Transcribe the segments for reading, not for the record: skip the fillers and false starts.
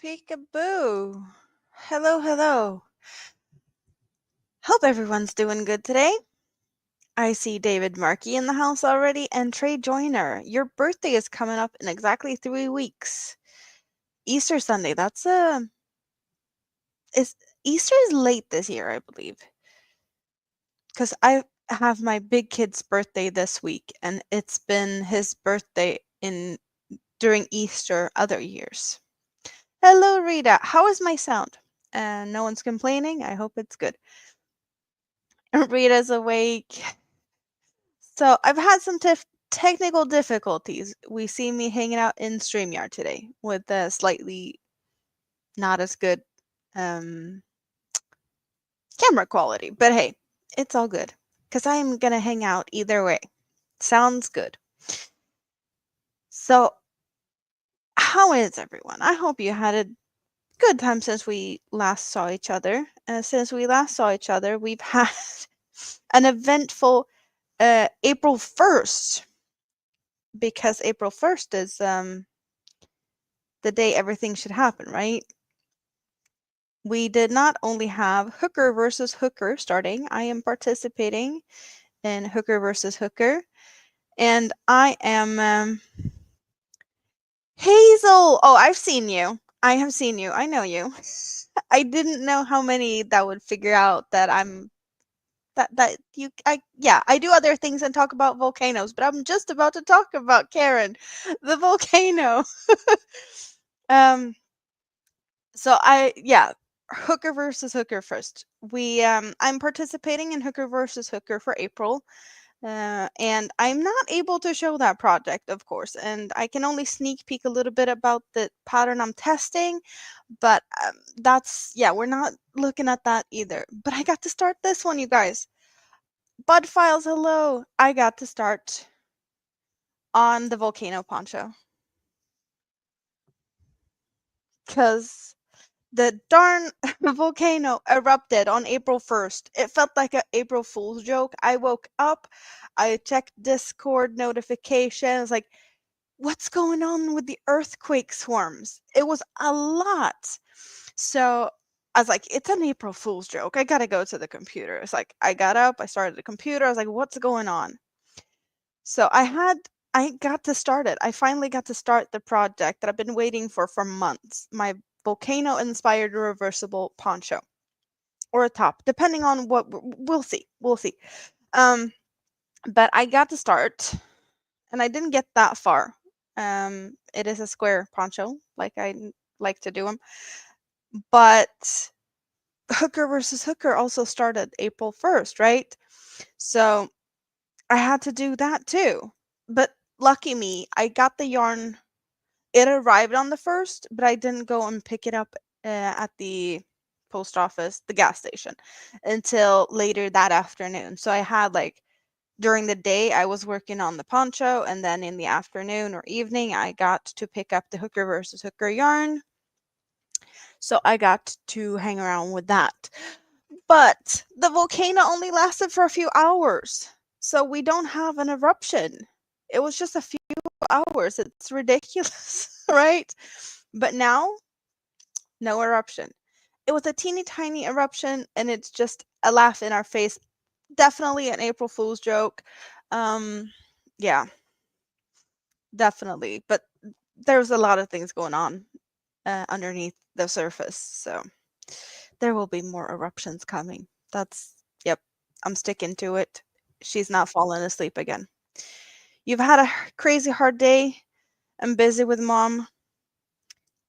Peekaboo. Hello, hello. Hope everyone's doing good today. I see David Markey in the house already and Trey Joyner. Your birthday is coming up in exactly 3 weeks. Easter Sunday. Is Easter is late this year, I believe. Cuz I have my big kid's birthday this week and it's been his birthday during Easter other years. Hello, Rita. How is my sound? No one's complaining. I hope it's good. Rita's awake. So I've had some technical difficulties. We see me hanging out in StreamYard today with slightly not as good camera quality. But hey, it's all good because I'm going to hang out either way. Sounds good. So how is everyone? I hope you had a good time since we last saw each other. Since we last saw each other, we've had an eventful April 1st. Because April 1st is the day everything should happen, right? We did not only have Hooker versus Hooker starting. I am participating in Hooker versus Hooker. And I am Hazel. Oh, I've seen you. I have seen you. I know you. I didn't know how many that would figure out that I'm I do other things and talk about volcanoes, but I'm just about to talk about Karen, the volcano. Hooker versus Hooker first. I'm participating in Hooker versus Hooker for April. And I'm not able to show that project, of course, and I can only sneak peek a little bit about the pattern I'm testing, but we're not looking at that either. But I got to start this one, you guys. Bud Files, hello! I got to start on the volcano poncho. Because the darn volcano erupted on April 1st. It felt like an April Fool's joke. I woke up, I checked Discord notifications, like, what's going on with the earthquake swarms? It was a lot. So I was like, it's an April Fool's joke. I gotta go to the computer. It's like, I got up, I started the computer. I was like, what's going on? So I got to start it. I finally got to start the project that I've been waiting for months. My volcano-inspired reversible poncho. Or a top, depending on what we'll see. We'll see. But I got to start, and I didn't get that far. It is a square poncho, like I like to do them. But Hooker versus Hooker also started April 1st, right? So I had to do that too. But lucky me, I got the yarn. It arrived on the 1st, but I didn't go and pick it up at the post office, the gas station, until later that afternoon. So I had during the day I was working on the poncho, and then in the afternoon or evening I got to pick up the Hooker versus Hooker yarn. So I got to hang around with that. But the volcano only lasted for a few hours. So we don't have an eruption. It was just a few hours. It's ridiculous, right? But now, no eruption. It was a teeny tiny eruption, and it's just a laugh in our face. Definitely an April Fool's joke. Yeah, definitely. But there's a lot of things going on underneath the surface, so there will be more eruptions coming. Yep, I'm sticking to it. She's not falling asleep again. You've had a crazy hard day. I'm busy with mom.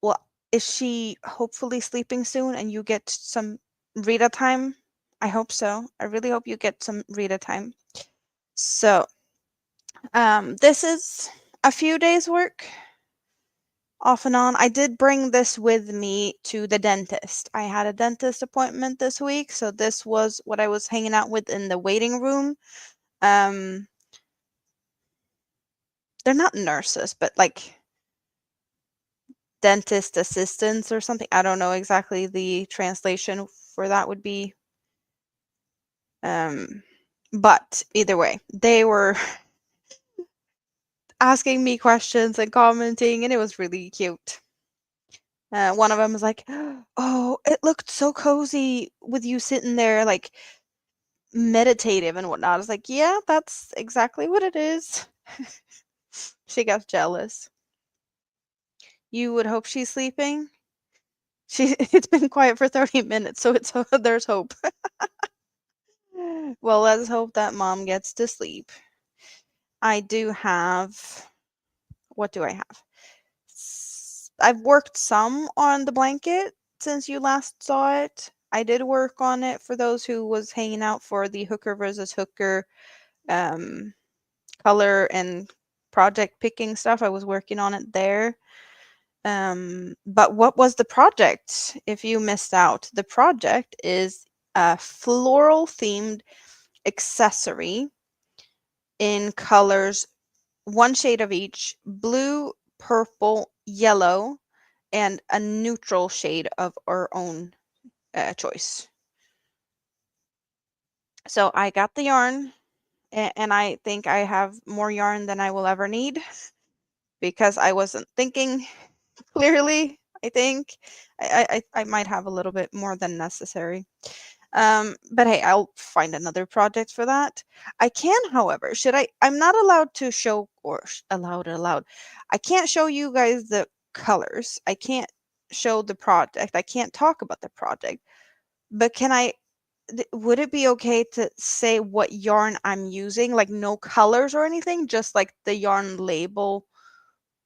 Well, is she hopefully sleeping soon and you get some Rita time? I hope so. I really hope you get some Rita time. So, this is a few days work off and on. I did bring this with me to the dentist. I had a dentist appointment this week, so this was what I was hanging out with in the waiting room. They're not nurses, but dentist assistants or something. I don't know exactly the translation for that would be. But either way, they were asking me questions and commenting, and it was really cute. One of them was like, "Oh, it looked so cozy with you sitting there, like, meditative and whatnot." I was like, "Yeah, that's exactly what it is." She got jealous. You would hope she's sleeping? It's been quiet for 30 minutes, so it's there's hope. Well, let's hope that mom gets to sleep. I do have what do I have? I've worked some on the blanket since you last saw it. I did work on it for those who was hanging out for the Hooker versus Hooker um, color and project picking stuff. I was working on it there. But what was the project? If you missed out, the project is a floral themed accessory in colors, one shade of each: blue, purple, yellow, and a neutral shade of our own choice. So I got the yarn, and I think I have more yarn than I will ever need because I wasn't thinking clearly. I think I might have a little bit more than necessary. But hey, I'll find another project for that. I can, however, should I'm not allowed to show or allowed. I can't show you guys the colors. I can't show the project. I can't talk about the project. But can I would it be okay to say what yarn I'm using? Like no colors or anything, just like the yarn label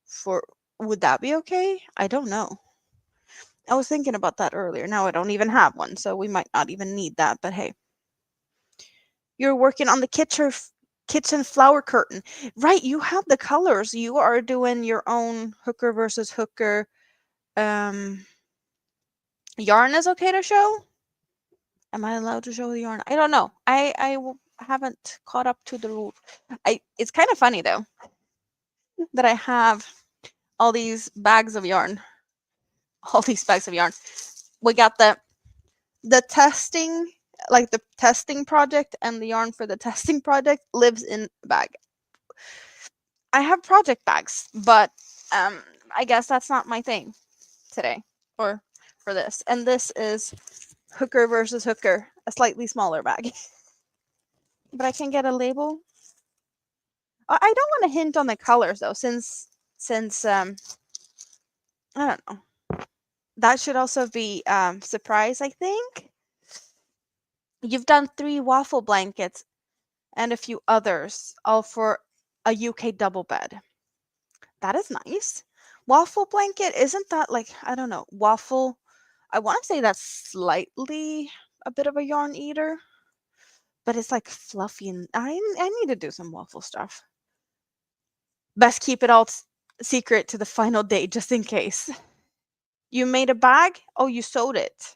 for would that be okay? I don't know. I was thinking about that earlier. Now I don't even have one, so we might not even need that, but hey. You're working on the kitchen flower curtain. Right, you have the colors. You are doing your own Hooker versus Hooker um yarn is okay to show? Am I allowed to show the yarn? I don't know. Haven't caught up to the rules. I It's kind of funny though that I have all these bags of yarn. All these bags of yarn. We got the testing, like the testing project, and the yarn for the testing project lives in a bag. I have project bags, but um I guess that's not my thing today or for this. And this is Hooker versus Hooker, a slightly smaller bag. But I can get a label. I don't want to hint on the colors though, since I don't know. That should also be surprise, I think. You've done 3 waffle blankets and a few others, all for a UK double bed. That is nice. Waffle blanket, isn't that like, I don't know, waffle? I want to say that's slightly a bit of a yarn eater, but it's like fluffy and I need to do some waffle stuff. Best keep it all secret to the final day just in case. You made a bag? Oh, you sewed it.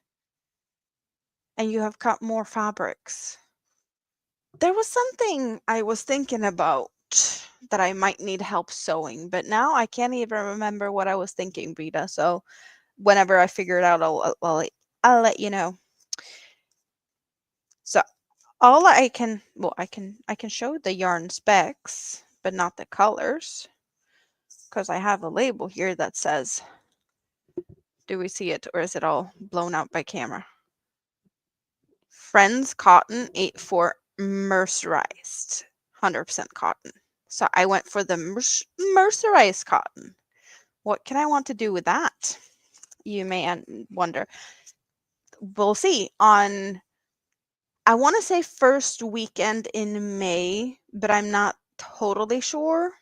And you have cut more fabrics. There was something I was thinking about that I might need help sewing, but now I can't even remember what I was thinking, Brita. So whenever I figure it out, I'll let you know. So all I can show the yarn specs, but not the colors, because I have a label here that says, do we see it or is it all blown out by camera? Friends Cotton 84 mercerized, 100% cotton. So I went for the mercerized cotton. What can I want to do with that? You may wonder. We'll see on, I want to say first weekend in May, but I'm not totally sure.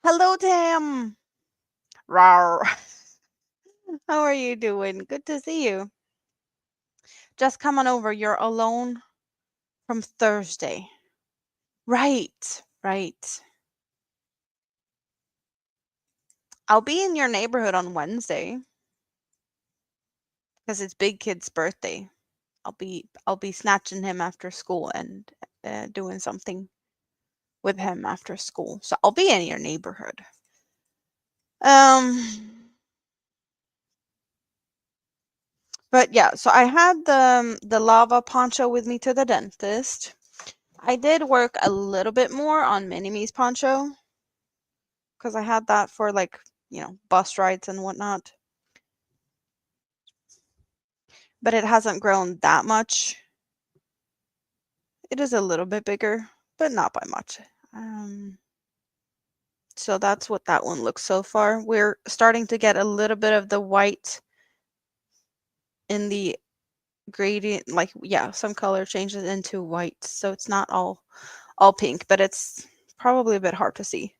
Hello, Tam. Rawr. How are you doing? Good to see you. Just come on over. You're alone from Thursday. Right, right. I'll be in your neighborhood on Wednesday because it's Big Kid's birthday. I'll be snatching him after school and doing something with him after school. So I'll be in your neighborhood. But yeah, so I had the lava poncho with me to the dentist. I did work a little bit more on Mini Me's poncho because I had that for like bus rides and whatnot. But it hasn't grown that much. It is a little bit bigger, but not by much. So that's what that one looks so far. We're starting to get a little bit of the white in the gradient, some color changes into white, so it's not all pink, but it's probably a bit hard to see.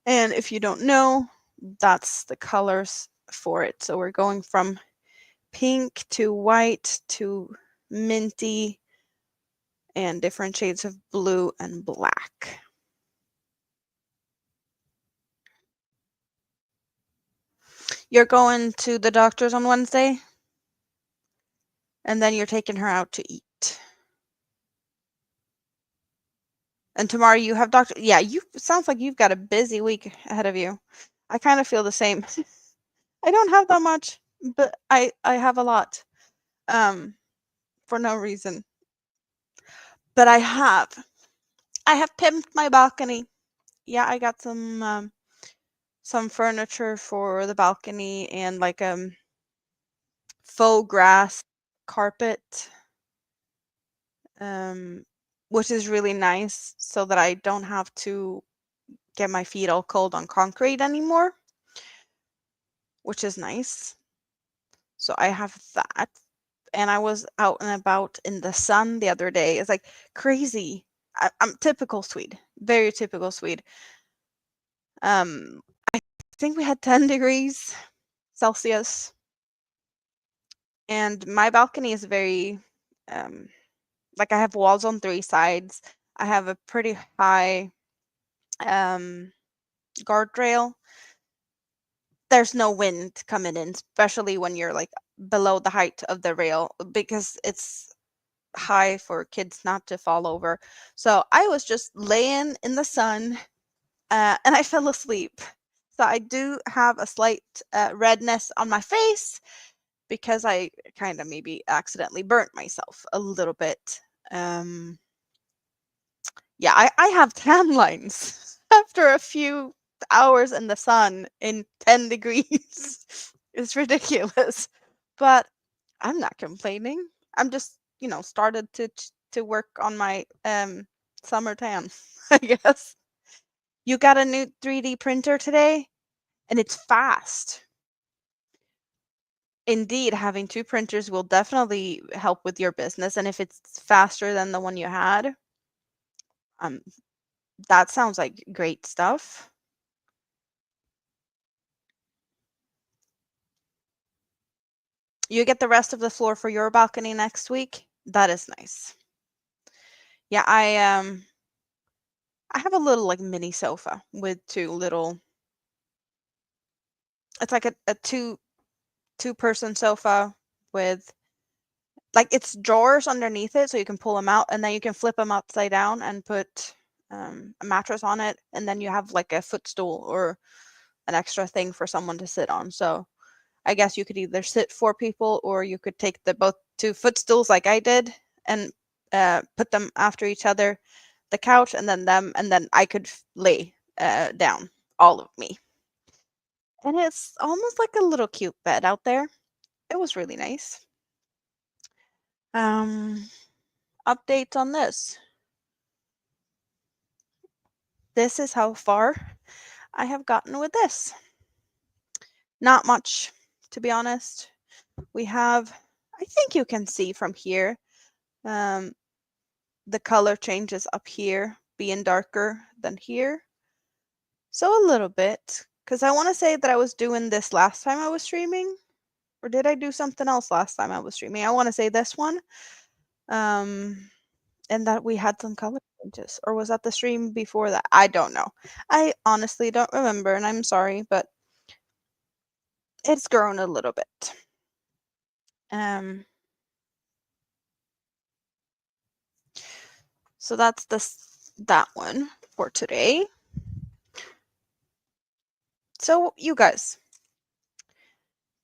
And if you don't know, that's the colors for it. So we're going from pink to white to minty and different shades of blue and black. You're going to the doctor's on Wednesday, and then you're taking her out to eat. And tomorrow you have doctor. Yeah, sounds like you've got a busy week ahead of you. I kind of feel the same. I don't have that much, but I have a lot. For no reason. But I have pimped my balcony. Yeah, I got some furniture for the balcony and like faux grass carpet, which is really nice so that I don't have to get my feet all cold on concrete anymore, which is nice. So I have that. And I was out and about in the sun the other day. It's like crazy. I'm typical Swede, very typical Swede. I think we had 10 degrees Celsius, and my balcony is very, like I have walls on 3 sides. I have a pretty high guardrail. There's no wind coming in, especially when you're like below the height of the rail because it's high for kids not to fall over. So I was just laying in the sun, and I fell asleep. So I do have a slight redness on my face because I kind of maybe accidentally burnt myself a little bit. Yeah, I have tan lines after a few hours in the sun in 10 degrees. It's ridiculous. But I'm not complaining. I'm just, started to work on my summer tan, I guess. You got a new 3D printer today, and it's fast. Indeed, having 2 printers will definitely help with your business, and if it's faster than the one you had, um, that sounds like great stuff. You get the rest of the floor for your balcony next week? That is nice. Yeah, I have a little, like, mini sofa with 2 little it's like a two-person sofa with it's drawers underneath it, so you can pull them out, and then you can flip them upside down and put, a mattress on it, and then you have, like, a footstool or an extra thing for someone to sit on, so I guess you could either sit 4 people, or you could take the both 2 footstools like I did and, put them after each other, the couch, and then them, and then I could lay, down, all of me. And it's almost like a little cute bed out there. It was really nice. Um, Updates on this. This is how far I have gotten with this. Not much, to be honest. We have, I think you can see from here, the color changes up here being darker than here. So a little bit, because I want to say that I was doing this last time I was streaming. Or did I do something else last time I was streaming? I want to say this one. And that we had some color changes. Or was that the stream before that? I don't know. I honestly don't remember, and I'm sorry, but it's grown a little bit. So that's that one for today. So you guys,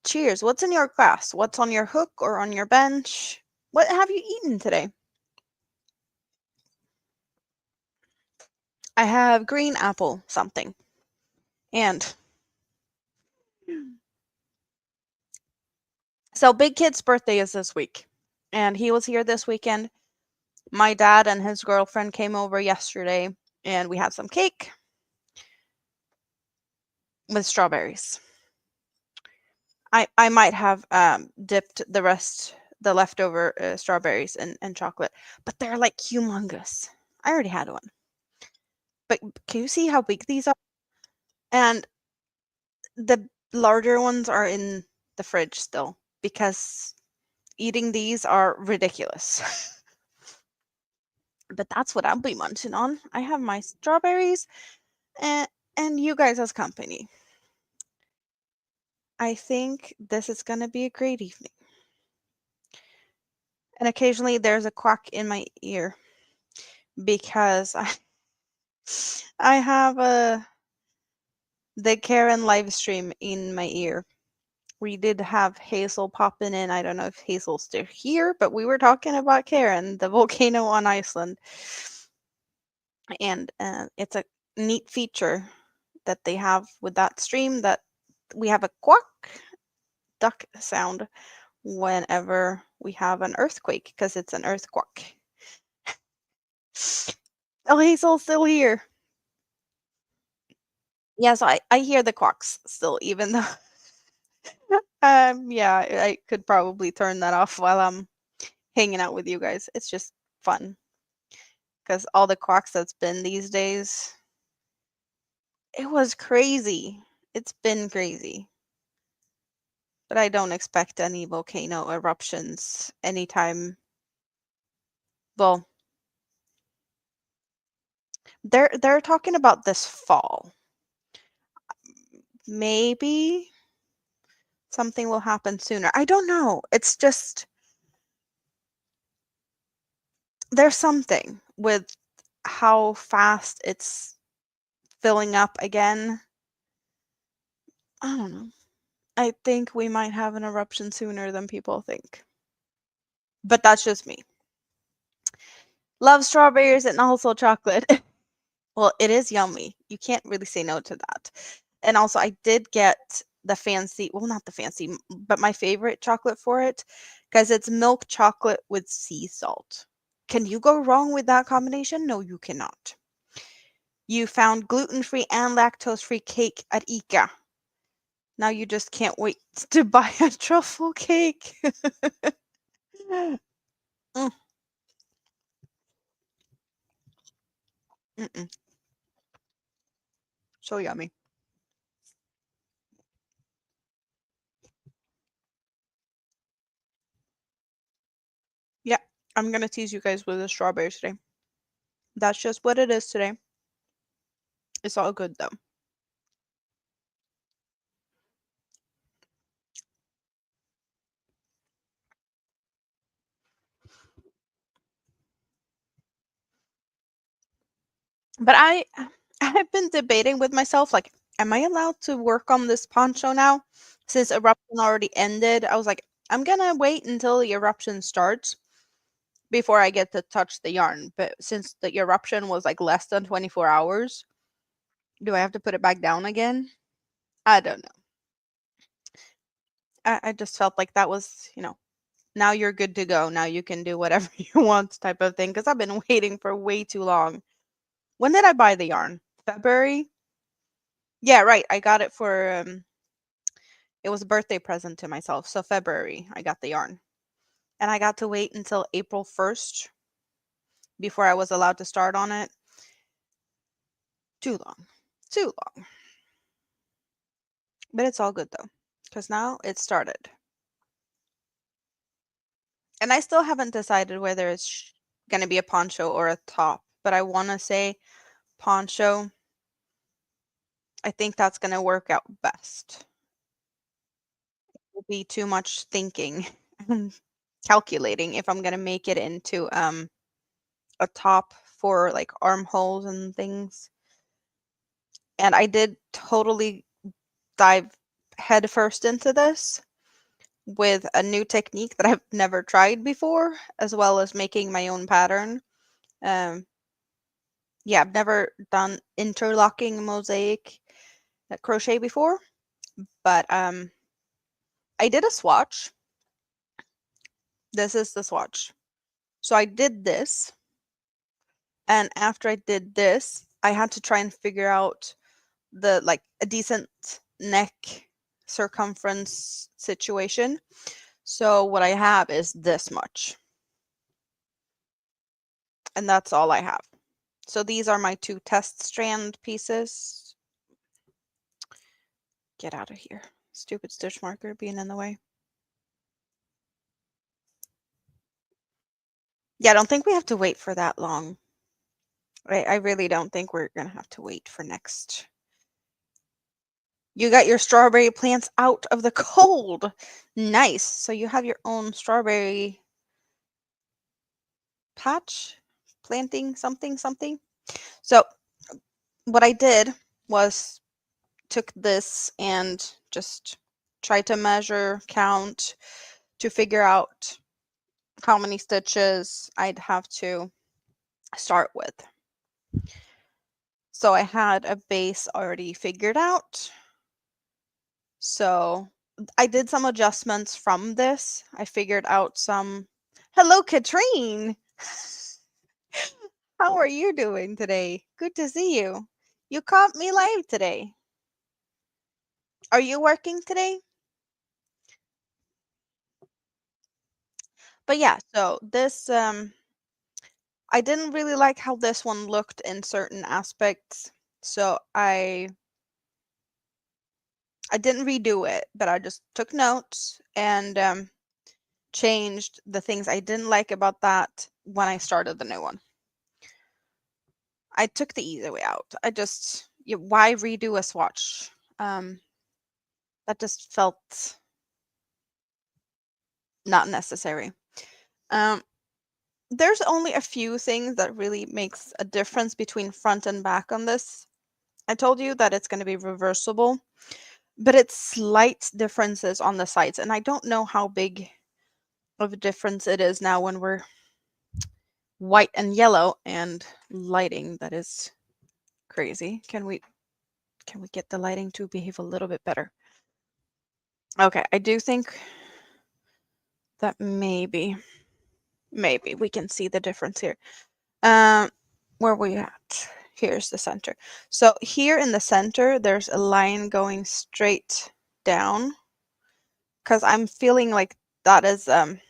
cheers. What's in your glass? What's on your hook or on your bench? What have you eaten today? I have green apple something. And So Big Kid's birthday is this week, and he was here this weekend. My dad and his girlfriend came over yesterday, and we had some cake with strawberries. I might have dipped the leftover strawberries in chocolate, but they're like humongous. I already had one, but can you see how big these are? And the larger ones are in the fridge still because eating these are ridiculous. But that's what I'll be munching on. I have my strawberries and you guys as company. I think this is gonna be a great evening. And occasionally there's a quack in my ear because I have the Karen live stream in my ear. We did have Hazel popping in. I don't know if Hazel's still here, but we were talking about Karen, the volcano on Iceland. And it's a neat feature that they have with that stream that we have a quack duck sound whenever we have an earthquake because it's an earthquake. Oh, Hazel's still here. Yeah, so I hear the quacks still, even though yeah, I could probably turn that off while I'm hanging out with you guys. It's just fun because all the quacks that's been these days, it was crazy. It's been crazy. But I don't expect any volcano eruptions anytime. Well, they're talking about this fall. Maybe something will happen sooner. I don't know. It's just there's something with how fast it's filling up again. I don't know. I think we might have an eruption sooner than people think. But that's just me. Love strawberries and also chocolate. Well, it is yummy. You can't really say no to that. And also, I did get the fancy, well, not the fancy, but my favorite chocolate for it because it's milk chocolate with sea salt. Can you go wrong with that combination? No, you cannot. You found gluten-free and lactose-free cake at ICA. Now you just can't wait to buy a truffle cake. Mm, mm-mm. So yummy. Yeah, I'm gonna tease you guys with the strawberries today. That's just what it is today. It's all good though. But I've been debating with myself, like, am I allowed to work on this poncho now? Since eruption already ended, I was like, I'm gonna wait until the eruption starts before I get to touch the yarn. But since the eruption was like less than 24 hours, do I have to put it back down again? I don't know. I just felt like that was, now you're good to go. Now you can do whatever you want type of thing. Because I've been waiting for way too long. When did I buy the yarn? February? Yeah, right. I got it for it was a birthday present to myself. So February, I got the yarn. And I got to wait until April 1st before I was allowed to start on it. Too long. Too long. But it's all good though, because now it started. And I still haven't decided whether it's going to be a poncho or a top, but I want to say poncho. I think that's going to work out best. It will be too much thinking and calculating if I'm going to make it into a top for like armholes and things. And I did totally dive headfirst into this with a new technique that I've never tried before, as well as making my own pattern. Um, yeah, I've never done interlocking mosaic crochet before, but I did a swatch This is the swatch. So I did this, and after I did this, I had to try and figure out like a decent neck circumference situation. So what I have is this much. And that's all I have. So these are my 2 test strand pieces. Get out of here. Stupid stitch marker being in the way. Yeah, I don't think we have to wait for that long. I really don't think we're going to have to wait for next. You got your strawberry plants out of the cold. Nice. So you have your own strawberry patch, planting, something, something. So what I did was took this and just tried to measure, count to figure out how many stitches I'd have to start with. So I had a base already figured out. So I did some adjustments from this. I figured out some. Hello, Katrine. How are you doing today? Good to see you. You caught me live today. Are you working today? But yeah, so this I didn't really like how this one looked in certain aspects. So I didn't redo it, but I just took notes and changed the things I didn't like about that when I started the new one. I took the easy way out. Why redo a swatch? That just felt not necessary. There's only a few things that really makes a difference between front and back on this. I told you that it's going to be reversible, but it's slight differences on the sides, and I don't know how big of a difference it is now when we're white and yellow and lighting that is crazy. Can we get the lighting to behave a little bit better? Okay, I do think that maybe we can see the difference here. Where are we at? Here's the center. So here in the center, there's a line going straight down because I'm feeling like that is the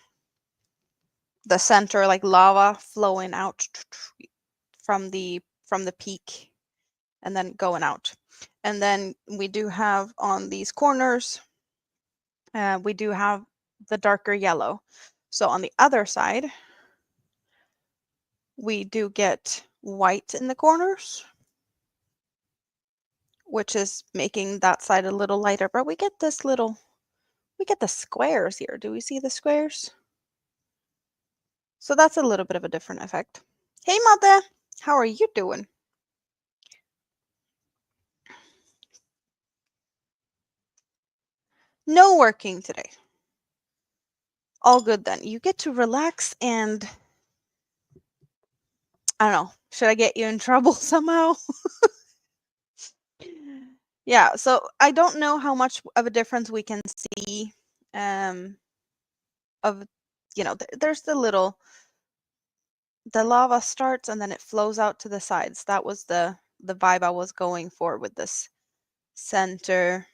center, like lava flowing out from the peak and then going out. And then we do have on these corners, we do have the darker yellow. So on the other side, we do get white in the corners, which is making that side a little lighter. But we get the squares here. Do we see the squares? So that's a little bit of a different effect. Hey, Mother, how are you doing? No working today. All good then. You get to relax and I don't know. Should I get you in trouble somehow? Yeah, so I don't know how much of a difference we can see of there's the lava starts and then it flows out to the sides. That was the vibe I was going for with this center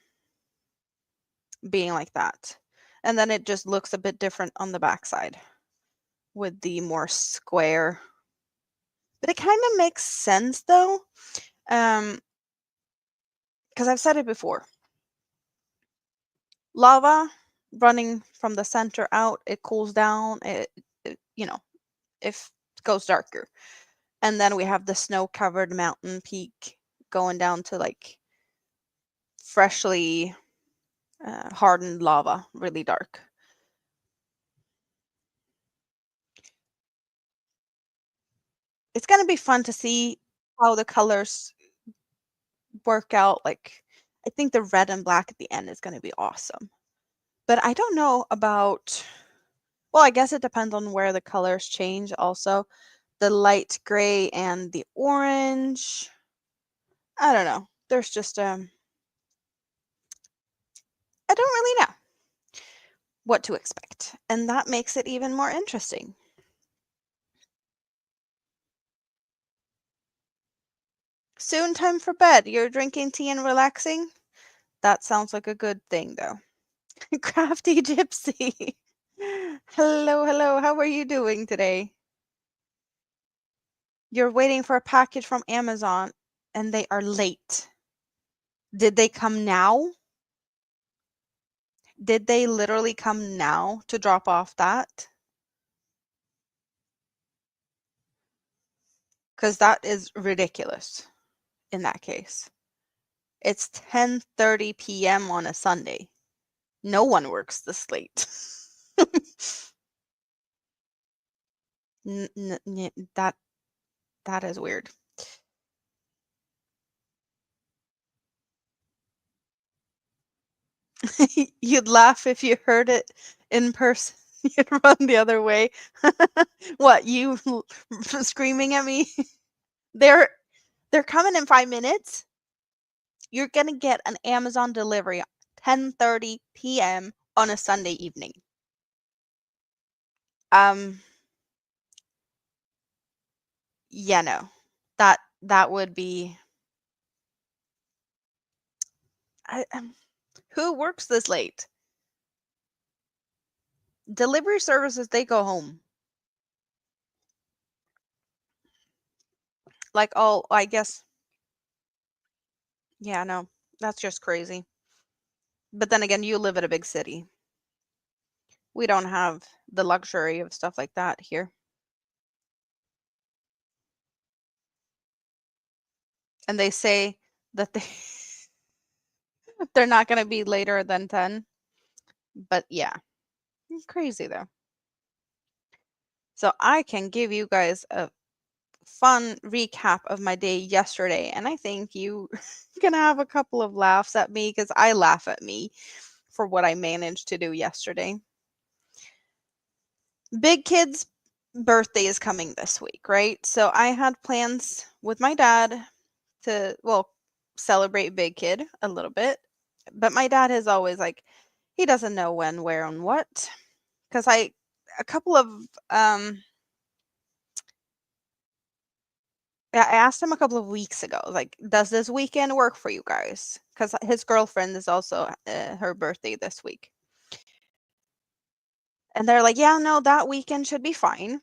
being like that. And then it just looks a bit different on the backside with the more square. But it kind of makes sense though. Because I've said it before. Lava running from the center out, it cools down, it goes darker. And then we have the snow-covered mountain peak going down to like freshly hardened lava, really dark. It's going to be fun to see how the colors work out. Like, I think the red and black at the end is going to be awesome. But I don't know about, well, I guess it depends on where the colors change also. The light gray and the orange. I don't know. There's just I don't really know. what to expect, and that makes it even more interesting. Soon time for bed. You're drinking tea and relaxing? That sounds like a good thing, though. Crafty Gypsy. Hello, hello. How are you doing today? You're waiting for a package from Amazon and they are late. Did they come now? Did they literally come now to drop off that? Because that is ridiculous in that case. It's 10:30 p.m. on a Sunday. No one works this late. That is weird. You'd laugh if you heard it in person. You'd run the other way. What, you screaming at me? They're they're coming in 5 minutes. You're gonna get an Amazon delivery 10:30 p.m. on a Sunday evening. Um, yeah, no. That would be I, who works this late? Delivery services, they go home. Like, oh, I guess, yeah, no, that's just crazy. But then again, you live in a big city. We don't have the luxury of stuff like that here. And they say that they're not going to be later than 10. But yeah, crazy though. So I can give you guys a fun recap of my day yesterday, and I think you can have a couple of laughs at me because I laugh at me for what I managed to do yesterday. Big kid's birthday is coming this week, right? So I had plans with my dad to, well, celebrate big kid a little bit. But my dad is always like, he doesn't know when, where, and what. Because a couple of, I asked him a couple of weeks ago, like, does this weekend work for you guys? Because his girlfriend is also her birthday this week. And they're like, yeah, no, that weekend should be fine.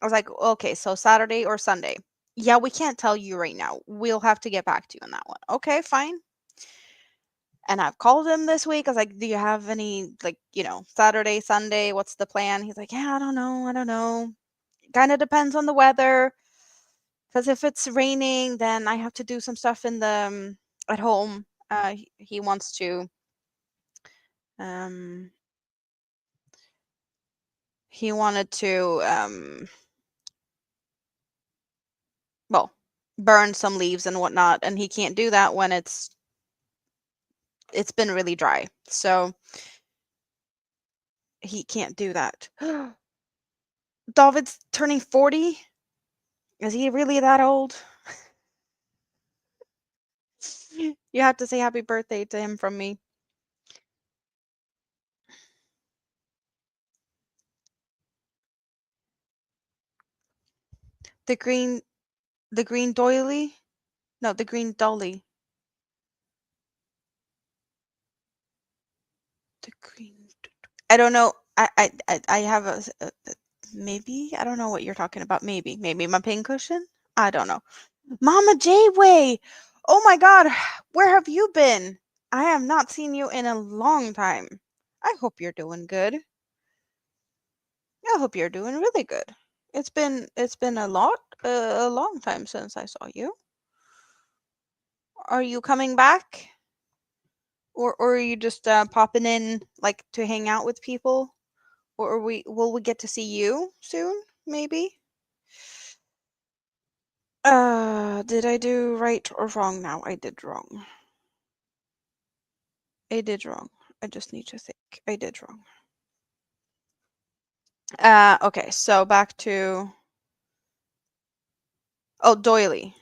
I was like, okay, so Saturday or Sunday? Yeah, we can't tell you right now. We'll have to get back to you on that one. Okay, fine. And I've called him this week. I was like, do you have any, like, Saturday, Sunday? What's the plan? He's like, yeah, I don't know. I don't know. Kind of depends on the weather. Because if it's raining, then I have to do some stuff in the at home. He wants to um he wanted to well, burn some leaves and whatnot, and he can't do that when it's been really dry. So he can't do that. David's turning 40. Is he really that old? You have to say happy birthday to him from me. The green the green doily? No, the green dolly. The green I don't know. I have maybe I don't know what you're talking about. Maybe my pincushion. I don't know. Mama J-Way. Oh my God, where have you been? I have not seen you in a long time. I hope you're doing good. I hope you're doing really good. It's been a long time since I saw you. Are you coming back, or are you just popping in like to hang out with people? Or will we get to see you soon, maybe? Did I do right or wrong now? I did wrong. I did wrong. I just need to think. I did wrong. Okay, so back to doily.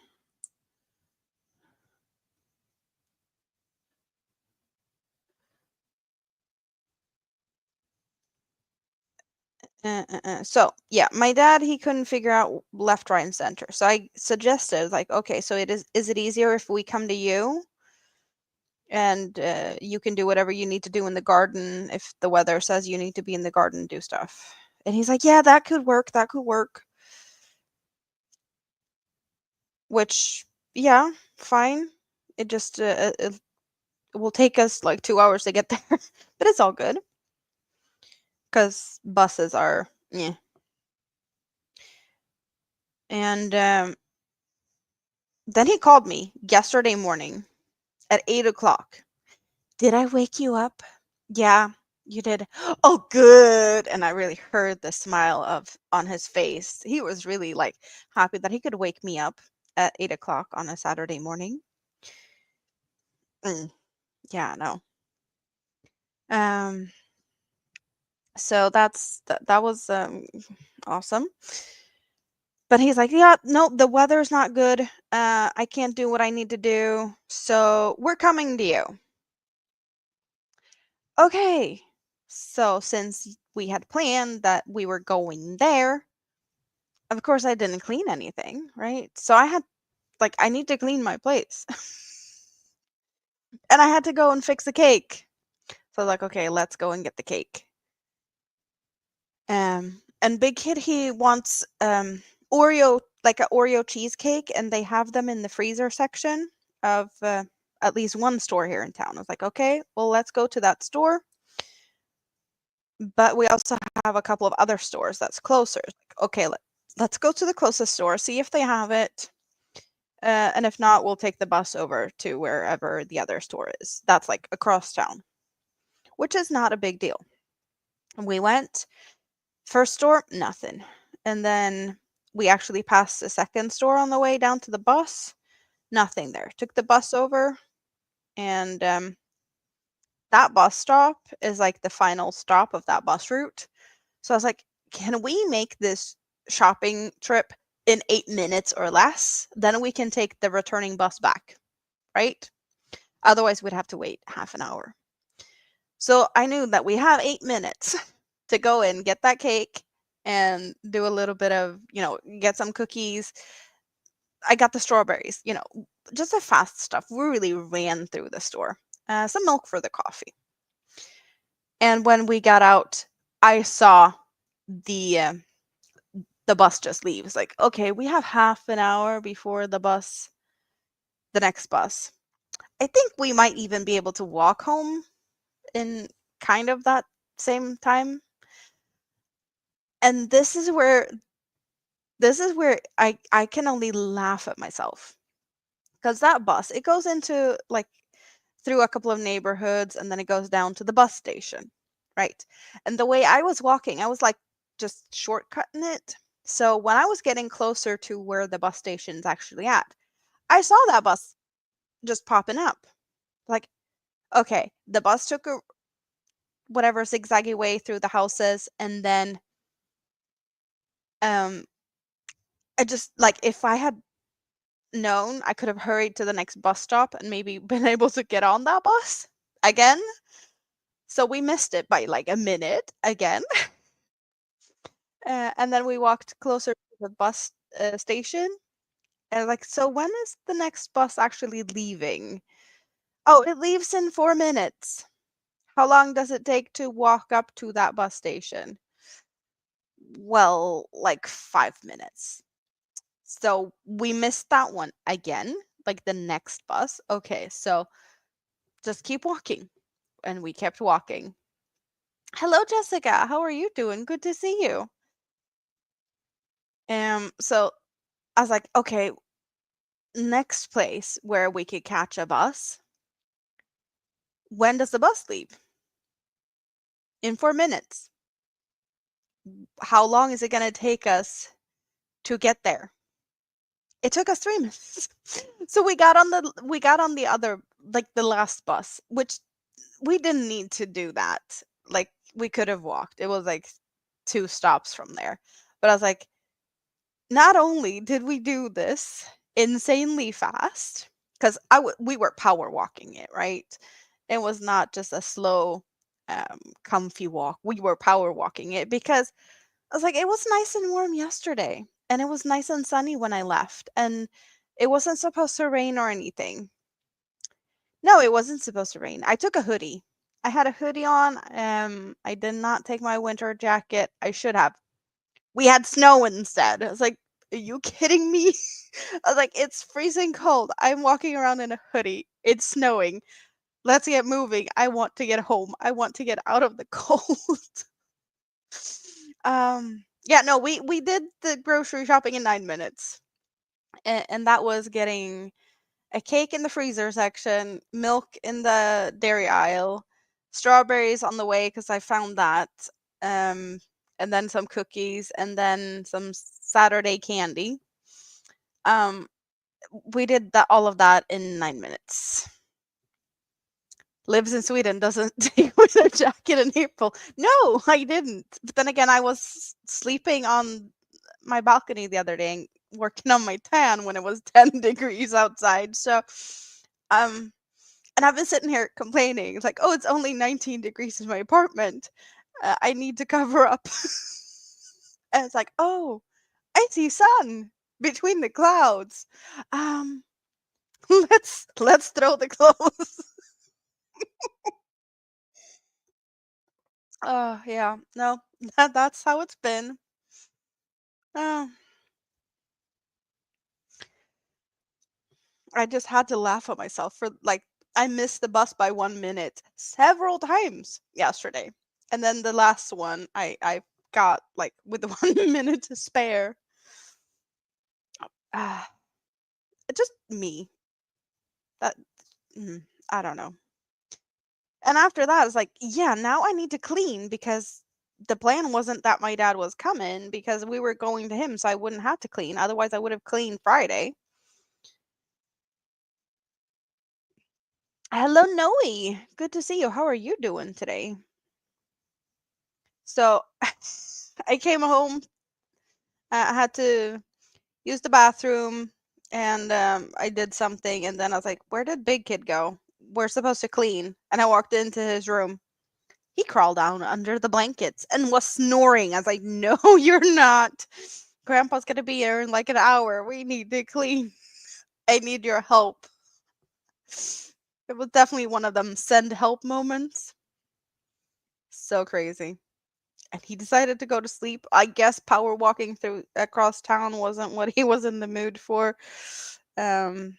So, yeah, my dad, he couldn't figure out left, right, and center. So I suggested, like, okay, so is it easier if we come to you and you can do whatever you need to do in the garden if the weather says you need to be in the garden and do stuff? And he's like, yeah, that could work. That could work. Which, yeah, fine. It just it will take us like 2 hours to get there, but it's all good because buses are yeah. And then he called me yesterday morning at 8 o'clock. Did I wake you up? Yeah, you did. Oh, good. And I really heard the smile of on his face. He was really like happy that he could wake me up at 8 o'clock on a Saturday morning. Mm, yeah, no. Um, so that was awesome. But he's like, yeah, no, the weather's not good. I can't do what I need to do. So we're coming to you. Okay. So since we had planned that we were going there, of course I didn't clean anything, right? So I had like I need to clean my place. And I had to go and fix the cake. So like, okay, let's go and get the cake. And Big Kid, he wants Oreo, like a Oreo cheesecake, and they have them in the freezer section of at least one store here in town. I was like, okay, well, let's go to that store. But we also have a couple of other stores that's closer. Like, okay, let's go to the closest store, see if they have it. And if not, we'll take the bus over to wherever the other store is. That's like across town, which is not a big deal. We went, first store, nothing. And then we actually passed the second store on the way down to the bus, nothing there. Took the bus over, and that bus stop is like the final stop of that bus route. So I was like, can we make this shopping trip in 8 minutes or less? Then we can take the returning bus back, right? Otherwise, we'd have to wait half an hour. So I knew that we have 8 minutes to go in, get that cake, and do a little bit of, get some cookies. I got the strawberries, just the fast stuff. We really ran through the store. Some milk for the coffee. And when we got out, I saw the uh, the bus just leaves. Like, okay, we have half an hour before the next bus. I think we might even be able to walk home in kind of that same time. And this is where I can only laugh at myself. Because that bus, it goes into like through a couple of neighborhoods and then it goes down to the bus station, right? And the way I was walking, I was like just shortcutting it. So when I was getting closer to where the bus station's actually at, I saw that bus just popping up. Like, okay, the bus took a whatever zigzaggy way through the houses, and then um I just like if I had known, I could have hurried to the next bus stop and maybe been able to get on that bus again. So we missed it by like a minute again. And then we walked closer to the bus station. And like, so when is the next bus actually leaving? Oh, it leaves in 4 minutes. How long does it take to walk up to that bus station? Well, like 5 minutes. So we missed that one again, like the next bus. Okay, so just keep walking. And we kept walking. Hello, Jessica. How are you doing? Good to see you. So I was like, okay, next place where we could catch a bus. When does the bus leave? In 4 minutes. How long is it gonna take us to get there? It took us 3 minutes. So we got on the other, like the last bus, which we didn't need to do that. Like we could have walked. It was like 2 stops from there. But I was like, not only did we do this insanely fast, because we were power walking it, right? It was not just a slow, comfy walk. We were power walking it because I was like, "It was nice and warm yesterday, and it was nice and sunny when I left, and it wasn't supposed to rain or anything." No, it wasn't supposed to rain. I took a hoodie. I had a hoodie on, I did not take my winter jacket. I should have. We had snow instead. I was like, "Are you kidding me?" I was like, "It's freezing cold. I'm walking around in a hoodie. It's snowing. Let's get moving. I want to get home. I want to get out of the cold." Yeah, no, we did the grocery shopping in 9 minutes. And that was getting a cake in the freezer section, milk in the dairy aisle, strawberries on the way because I found that, um, and then some cookies, and then some Saturday candy. Um, we did that all of that in 9 minutes. Lives in Sweden, doesn't take with a jacket in April. No, I didn't. But then again, I was sleeping on my balcony the other day and working on my tan when it was 10 degrees outside. So, um, and I've been sitting here complaining. It's like, oh, it's only 19 degrees in my apartment. I need to cover up. And it's like, oh, I see sun between the clouds. Um, let's throw the clothes. Oh yeah, no, that's how it's been. Oh, I just had to laugh at myself for like I missed the bus by 1 minute several times yesterday, and then the last one I got like with 1 minute to spare. Ah, it's just me. That I don't know. And after that, it's like, yeah, now I need to clean because the plan wasn't that my dad was coming because we were going to him, so I wouldn't have to clean. Otherwise, I would have cleaned Friday. Hello, Noe. Good to see you. How are you doing today? So, I came home. I had to use the bathroom, and I did something, and then I was like, "Where did Big Kid go? We're supposed to clean." And I walked into his room. He crawled down under the blankets and was snoring. I was like, "No, you're not. Grandpa's gonna be here in like an hour. We need to clean. I need your help." It was definitely one of them send help moments. So crazy. And he decided to go to sleep. I guess power walking through across town wasn't what he was in the mood for. Um,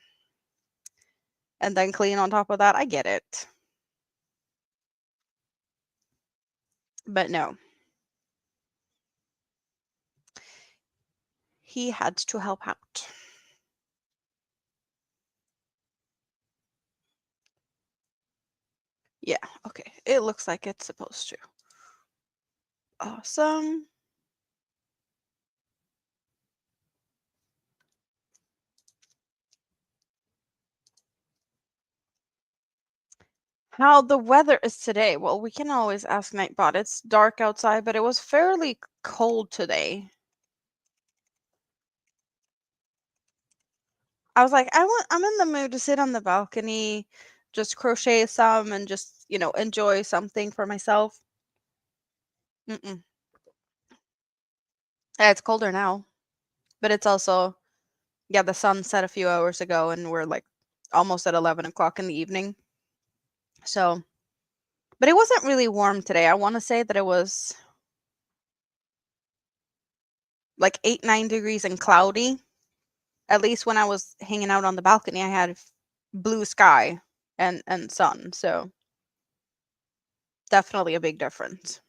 and then clean on top of that. I get it. But no, he had to help out. Yeah, okay. It looks like it's supposed to. Awesome. How the weather is today? Well, we can always ask Nightbot. It's dark outside, but it was fairly cold today. I was like, I'm in the mood to sit on the balcony, just crochet some and just, enjoy something for myself. Mm-mm. Yeah, it's colder now, but it's also, yeah, the sun set a few hours ago and we're like almost at 11 o'clock in the evening. So, but it wasn't really warm today. I want to say that it was like 8, 9 degrees and cloudy. At least when I was hanging out on the balcony, I had blue sky and sun. So definitely a big difference.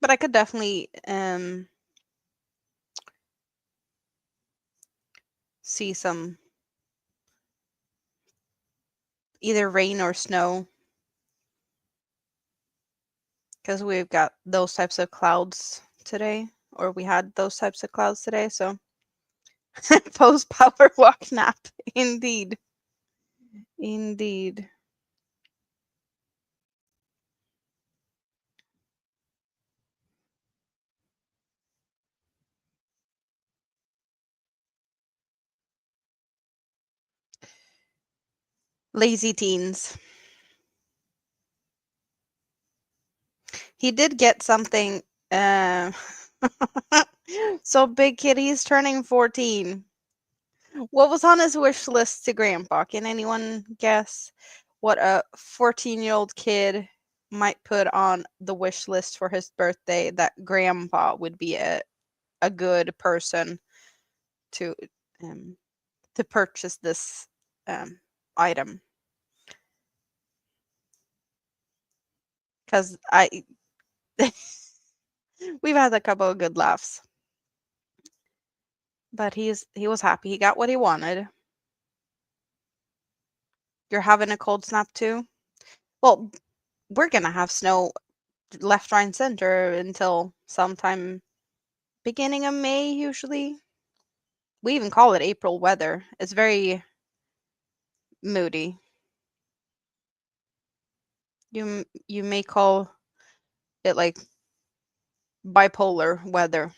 But I could definitely see some either rain or snow because we've got those types of clouds today, or we had those types of clouds today. So post power walk nap, indeed, indeed. Lazy teens. He did get something, uh so Big Kitty's turning 14. What was on his wish list to Grandpa? Can anyone guess what a 14-year-old kid might put on the wish list for his birthday that Grandpa would be a good person to um to purchase this item? Because I we've had a couple of good laughs, but he was happy. He got what he wanted. You're having a cold snap too? Well, we're gonna have snow left, right, and center until sometime beginning of May usually. We even call it April weather. It's very moody. You may call it like bipolar weather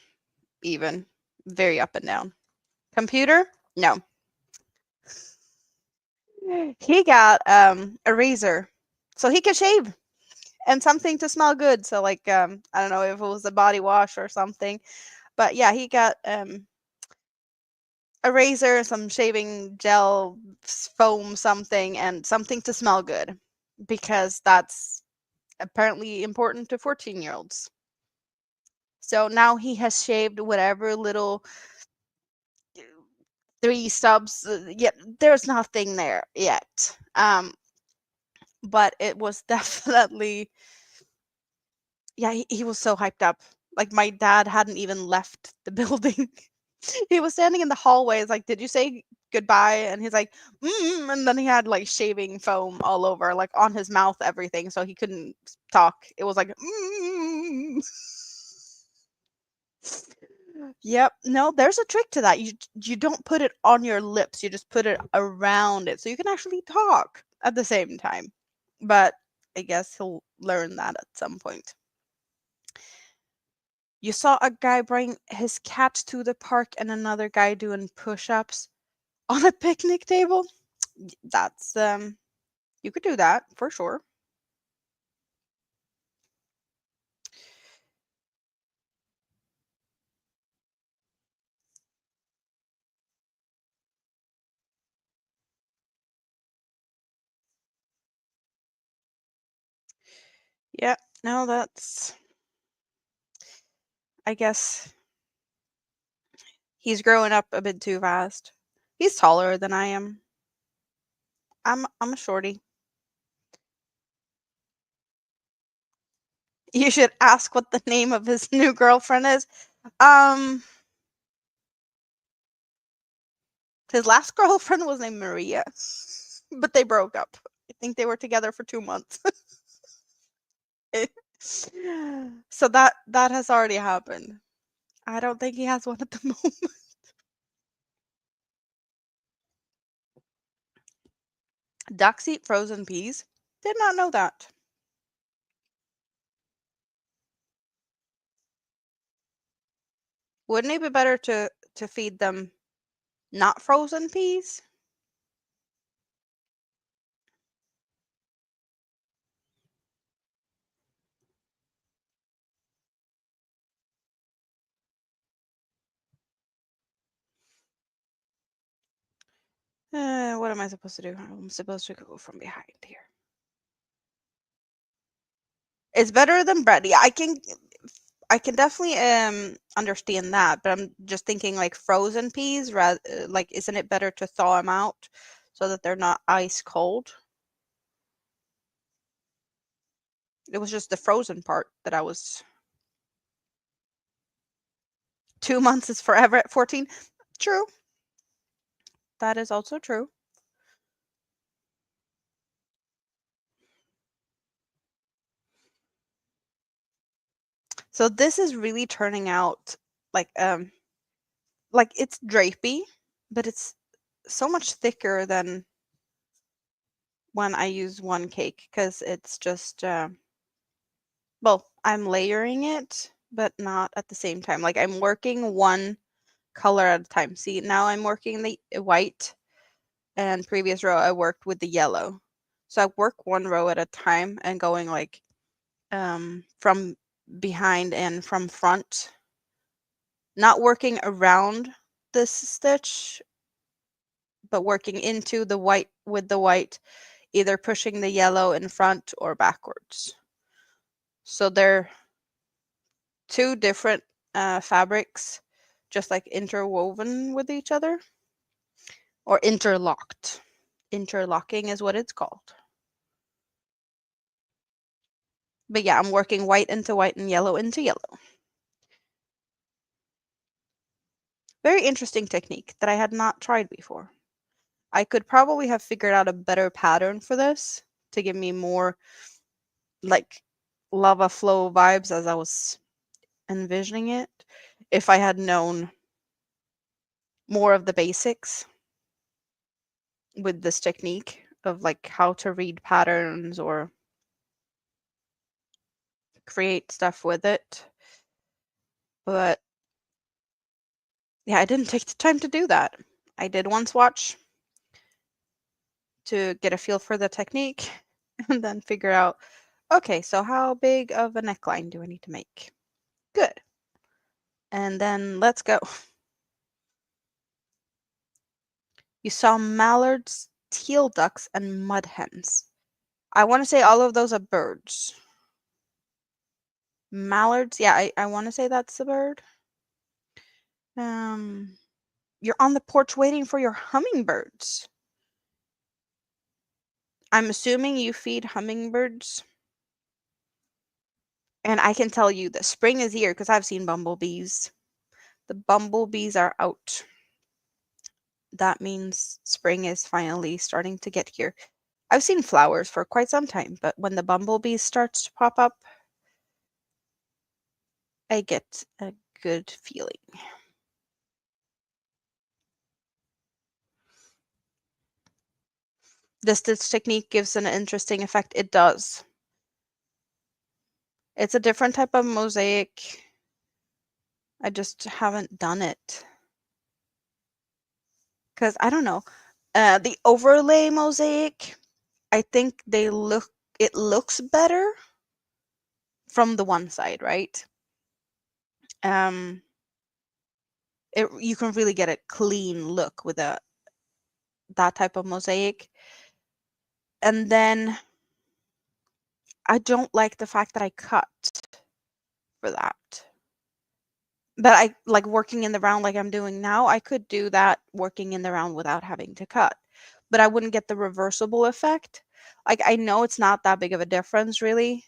even. Very up and down. Computer? No. He got a razor so he could shave and something to smell good. So like I don't know if it was a body wash or something. But yeah, he got a razor, some shaving gel, foam, something, and something to smell good because that's apparently important to 14-year-olds. So now he has shaved whatever little three stubs. Yet there's nothing there yet. But it was definitely, yeah, he was so hyped up. Like my dad hadn't even left the building. He was standing in the hallway. It's like, did you say goodbye? And he's like, and then he had like shaving foam all over, like on his mouth, everything, so he couldn't talk. It was like, Yep. No, there's a trick to that. You don't put it on your lips. You just put it around it so you can actually talk at the same time. But I guess he'll learn that at some point. You saw a guy bring his cat to the park and another guy doing push-ups on a picnic table. That's you could do that for sure. Yeah, no, that's I guess he's growing up a bit too fast. He's taller than I am. I'm a shorty. You should ask what the name of his new girlfriend is. Um, his last girlfriend was named Maria, but they broke up. I think they were together for 2 months. So that has already happened. I don't think he has one at the moment. Ducks eat frozen peas? Did not know that. Wouldn't it be better to feed them not frozen peas? What am I supposed to do? I'm supposed to go from behind here. It's better than bread. Yeah, I can definitely understand that, but I'm just thinking like frozen peas, rather like isn't it better to thaw them out so that they're not ice cold? It was just the frozen part that I was 2 months is forever at 14. True. That is also true. So this is really turning out like it's drapey, but it's so much thicker than when I use one cake because it's just well, I'm layering it, but not at the same time. Like I'm working one color at a time. See, now I'm working the white, and previous row I worked with the yellow. So I work one row at a time and going like from behind and from front, not working around this stitch, but working into the white with the white, either pushing the yellow in front or backwards. So they're two different fabrics, just like interwoven with each other, or interlocked. Interlocking is what it's called. But yeah, I'm working white into white and yellow into yellow. Very interesting technique that I had not tried before. I could probably have figured out a better pattern for this to give me more like lava flow vibes as I was envisioning it if I had known more of the basics with this technique of like how to read patterns or create stuff with it. But yeah, I didn't take the time to do that. I did once watch to get a feel for the technique and then figure out, okay, so how big of a neckline do I need to make? Good. And then let's go. You saw mallards, teal ducks, and mud hens. I want to say all of those are birds. Mallards, yeah, I want to say that's the bird. Um, you're on the porch waiting for your hummingbirds. I'm assuming you feed hummingbirds. And I can tell you that spring is here because I've seen bumblebees. The bumblebees are out. That means spring is finally starting to get here. I've seen flowers for quite some time, but when the bumblebees starts to pop up, I get a good feeling. The stitch technique gives an interesting effect. It does. It's a different type of mosaic. I just haven't done it. Because I don't know. The overlay mosaic, I think it looks better from the one side, right? You can really get a clean look with that type of mosaic. And then I don't like the fact that I cut for that. But I like working in the round like I'm doing now. I could do that working in the round without having to cut, but I wouldn't get the reversible effect. Like I know it's not that big of a difference really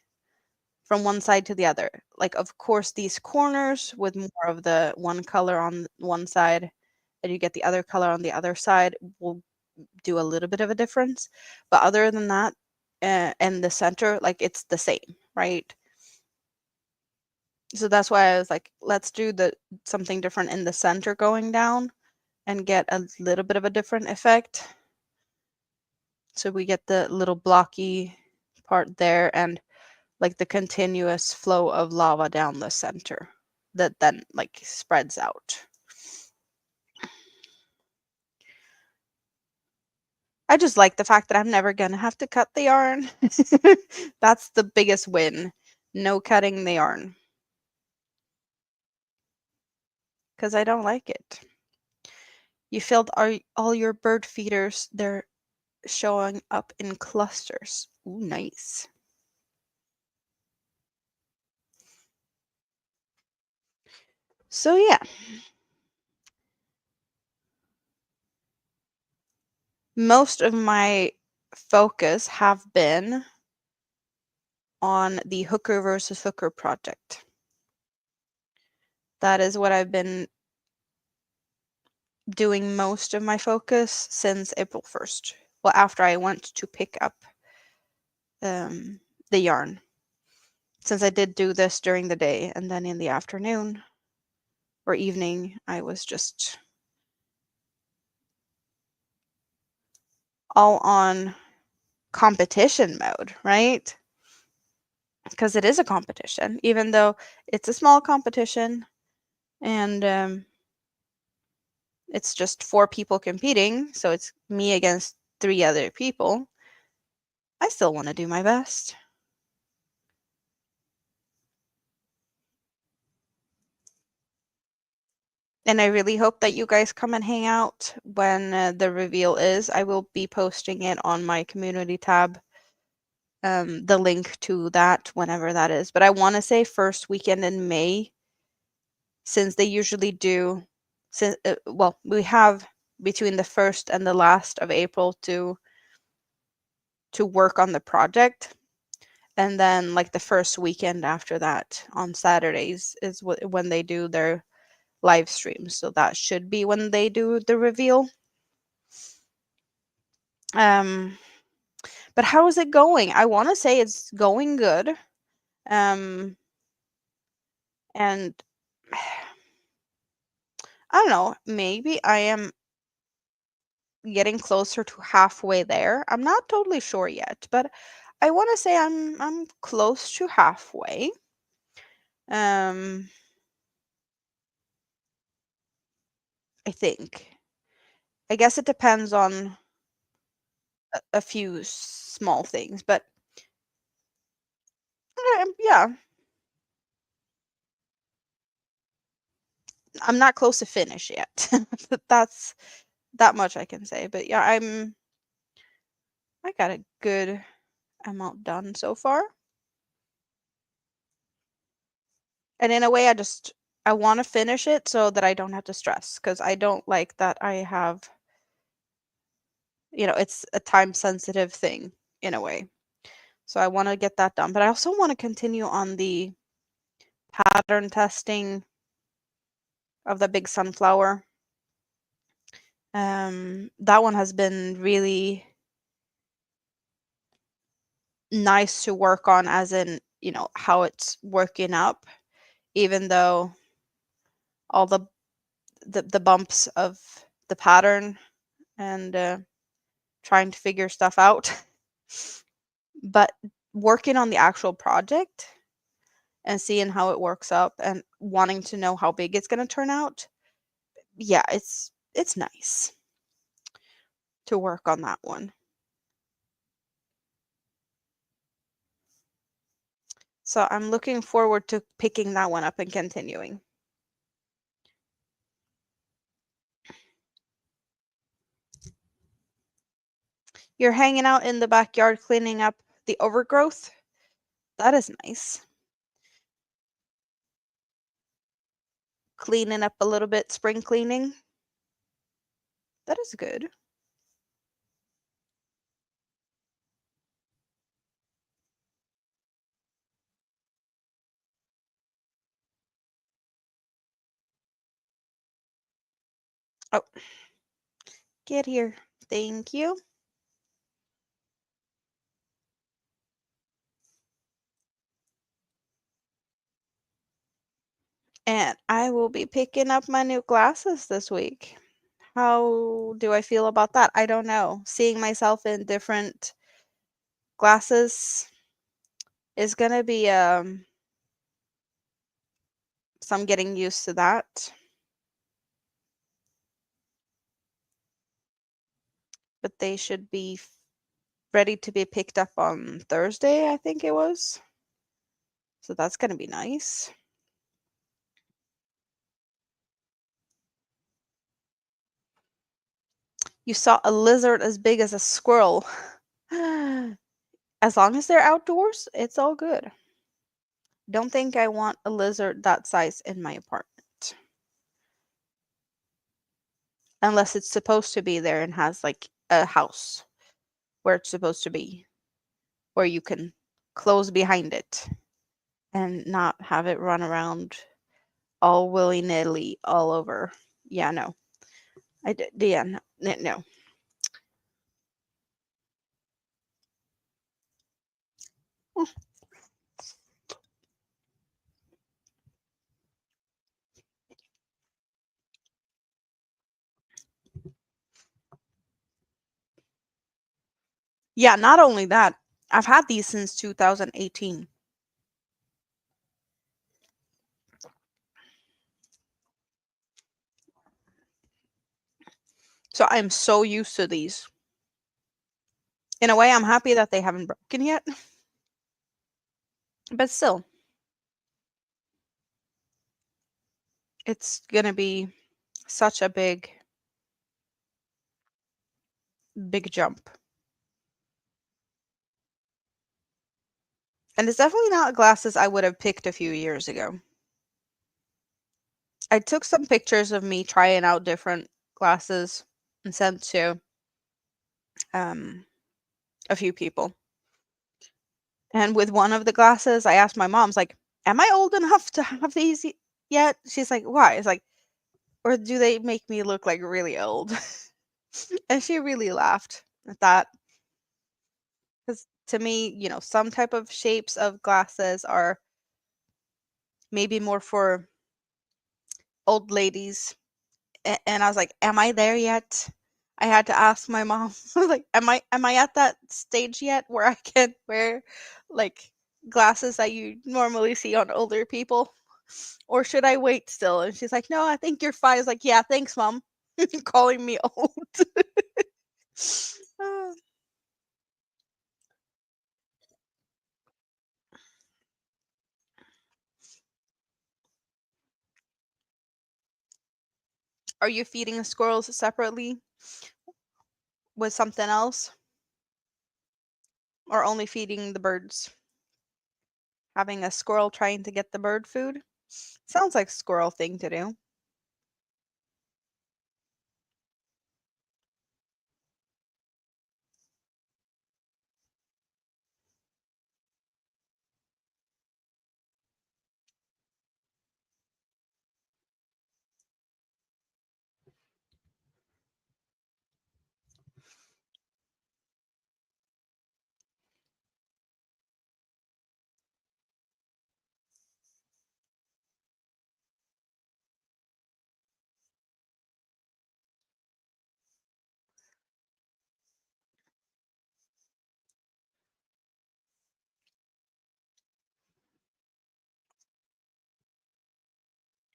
from one side to the other. Like of course these corners with more of the one color on one side and you get the other color on the other side will do a little bit of a difference. But other than that, and the center, like it's the same, right? So that's why I was like, let's do something different in the center going down and get a little bit of a different effect. So we get the little blocky part there and like the continuous flow of lava down the center that then like spreads out. I just like the fact that I'm never gonna have to cut the yarn. That's the biggest win. No cutting the yarn. Because I don't like it. You filled all your bird feeders. They're showing up in clusters. Ooh, nice. So yeah. Most of my focus have been on the hooker versus hooker project. That is what I've been doing most of my focus since April 1st. Well, after I went to pick up the yarn. Since I did do this during the day and then in the afternoon or evening, I was just all on competition mode, right? Because it is a competition, even though it's a small competition and it's just 4 people competing, so it's me against 3 other people. I still want to do my best. And I really hope that you guys come and hang out when the reveal is. I will be posting it on my community tab, the link to that whenever that is. But I want to say first weekend in May, since they usually do. Well, we have between the 1st and the last of April to work on the project, and then like the first weekend after that on Saturdays is when they do their live streams. So that should be when they do the reveal. Um, but how is it going? I want to say it's going good. And I don't know, maybe I am getting closer to halfway there. I'm not totally sure yet, but I want to say I'm close to halfway. Um, I think. I guess it depends on a few small things, but yeah, I'm not close to finish yet. That's that much I can say. But yeah, I got a good amount done so far. And in a way, I want to finish it so that I don't have to stress, because I don't like that I have, it's a time sensitive thing in a way. So I want to get that done, but I also want to continue on the pattern testing of the big sunflower. That one has been really nice to work on, as in, how it's working up, even though all the bumps of the pattern and trying to figure stuff out. But working on the actual project and seeing how it works up and wanting to know how big it's going to turn out, yeah, it's nice to work on that one. So I'm looking forward to picking that one up and continuing. You're hanging out in the backyard cleaning up the overgrowth? That is nice. Cleaning up a little bit, spring cleaning? That is good. Oh, get here. Thank you. And I will be picking up my new glasses this week. How do I feel about that? I don't know. Seeing myself in different glasses is gonna be some getting used to that. But they should be ready to be picked up on Thursday, I think it was. So that's gonna be nice. You saw a lizard as big as a squirrel. As long as they're outdoors, it's all good. Don't think I want a lizard that size in my apartment. Unless it's supposed to be there and has like a house where it's supposed to be, where you can close behind it and not have it run around all willy-nilly all over. Yeah, no. Yeah, no, no. Yeah, not only that, I've had these since 2018. So I'm so used to these. In a way, I'm happy that they haven't broken yet. But still, it's gonna be Such a big jump. And it's definitely not glasses I would have picked a few years ago. I took some pictures of me trying out different glasses and sent to um, a few people. And with one of the glasses, I asked my mom's like, "Am I old enough to have these yet?" She's like, "Why?" It's like, "Or do they make me look like really old?" And she really laughed at that because to me, some type of shapes of glasses are maybe more for old ladies. And I was like, "Am I there yet?" I had to ask my mom. I was like, "Am I at that stage yet where I can wear like glasses that you normally see on older people, or should I wait still?" And she's like, "No, I think you're fine." I was like, "Yeah, thanks, mom." Calling me old. Uh, Are you feeding the squirrels separately with something else, or only feeding the birds? Having a squirrel trying to get the bird food sounds like squirrel thing to do.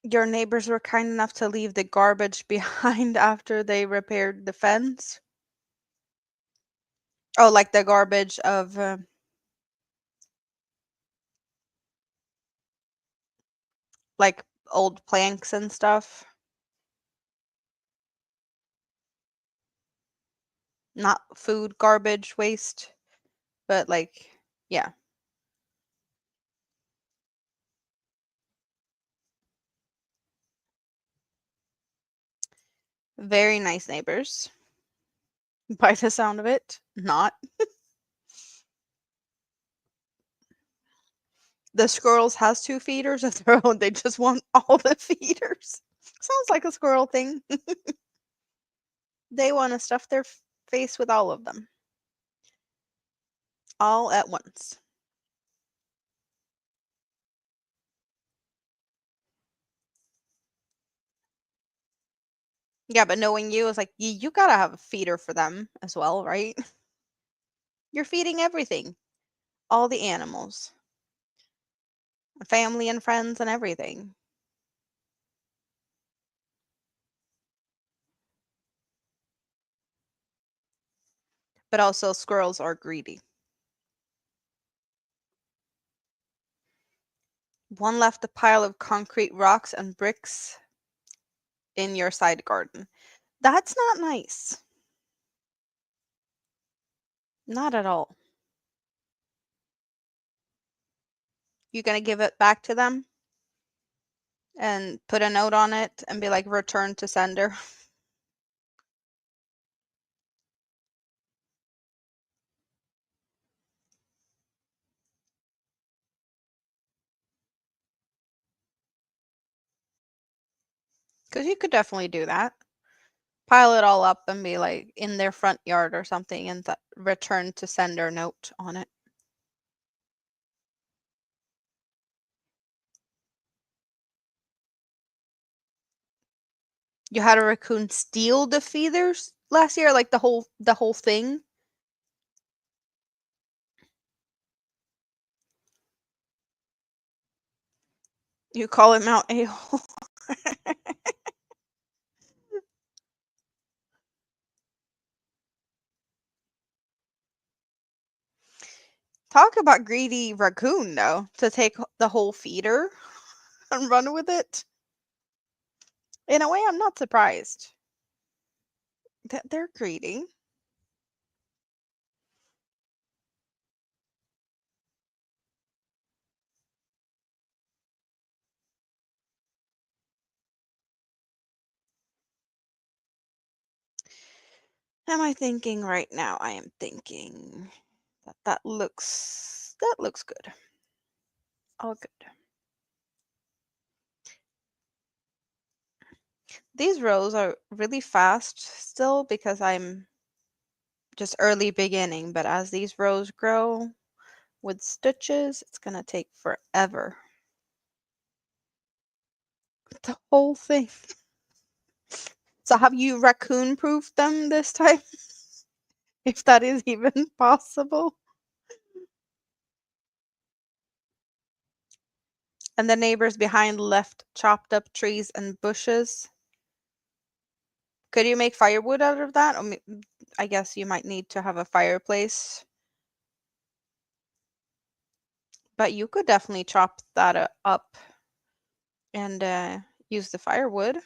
Your neighbors were kind enough to leave the garbage behind after they repaired the fence? Oh, like the garbage of, like, old planks and stuff? Not food garbage waste, but, like, yeah. Very nice neighbors, by the sound of it. Not. The squirrels has 2 feeders of their own, they just want all the feeders. Sounds like a squirrel thing. They wanna stuff their face with all of them, all at once. Yeah, but knowing you is like, you gotta have a feeder for them as well, right? You're feeding everything, all the animals, family and friends and everything. But also squirrels are greedy. One left a pile of concrete rocks and bricks in your side garden. That's not nice. Not at all. You gonna give it back to them and put a note on it and be like, return to sender? Because you could definitely do that. Pile it all up and be like in their front yard or something and return to sender note on it. You had a raccoon steal the feeders last year, like the whole thing? You call it Mount A-hole. Talk about greedy raccoon, though, to take the whole feeder and run with it. In a way, I'm not surprised. They're greedy. Am I thinking right now? I am thinking that looks good. All good. These rows are really fast still because I'm just early beginning, but as these rows grow with stitches, it's gonna take forever. The whole thing. So have you raccoon proofed them this time? If that is even possible. And the neighbors behind left chopped up trees and bushes. Could you make firewood out of that? I guess you might need to have a fireplace. But you could definitely chop that up and use the firewood.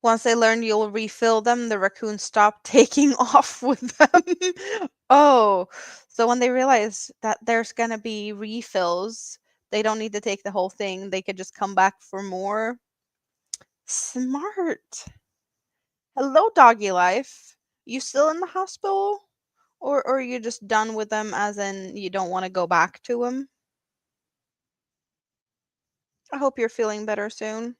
Once they learn you'll refill them, the raccoons stop taking off with them. Oh, so when they realize that there's gonna be refills, they don't need to take the whole thing. They could just come back for more. Smart. Hello, doggy life. You still in the hospital? Or are you just done with them as in you don't want to go back to them? I hope you're feeling better soon.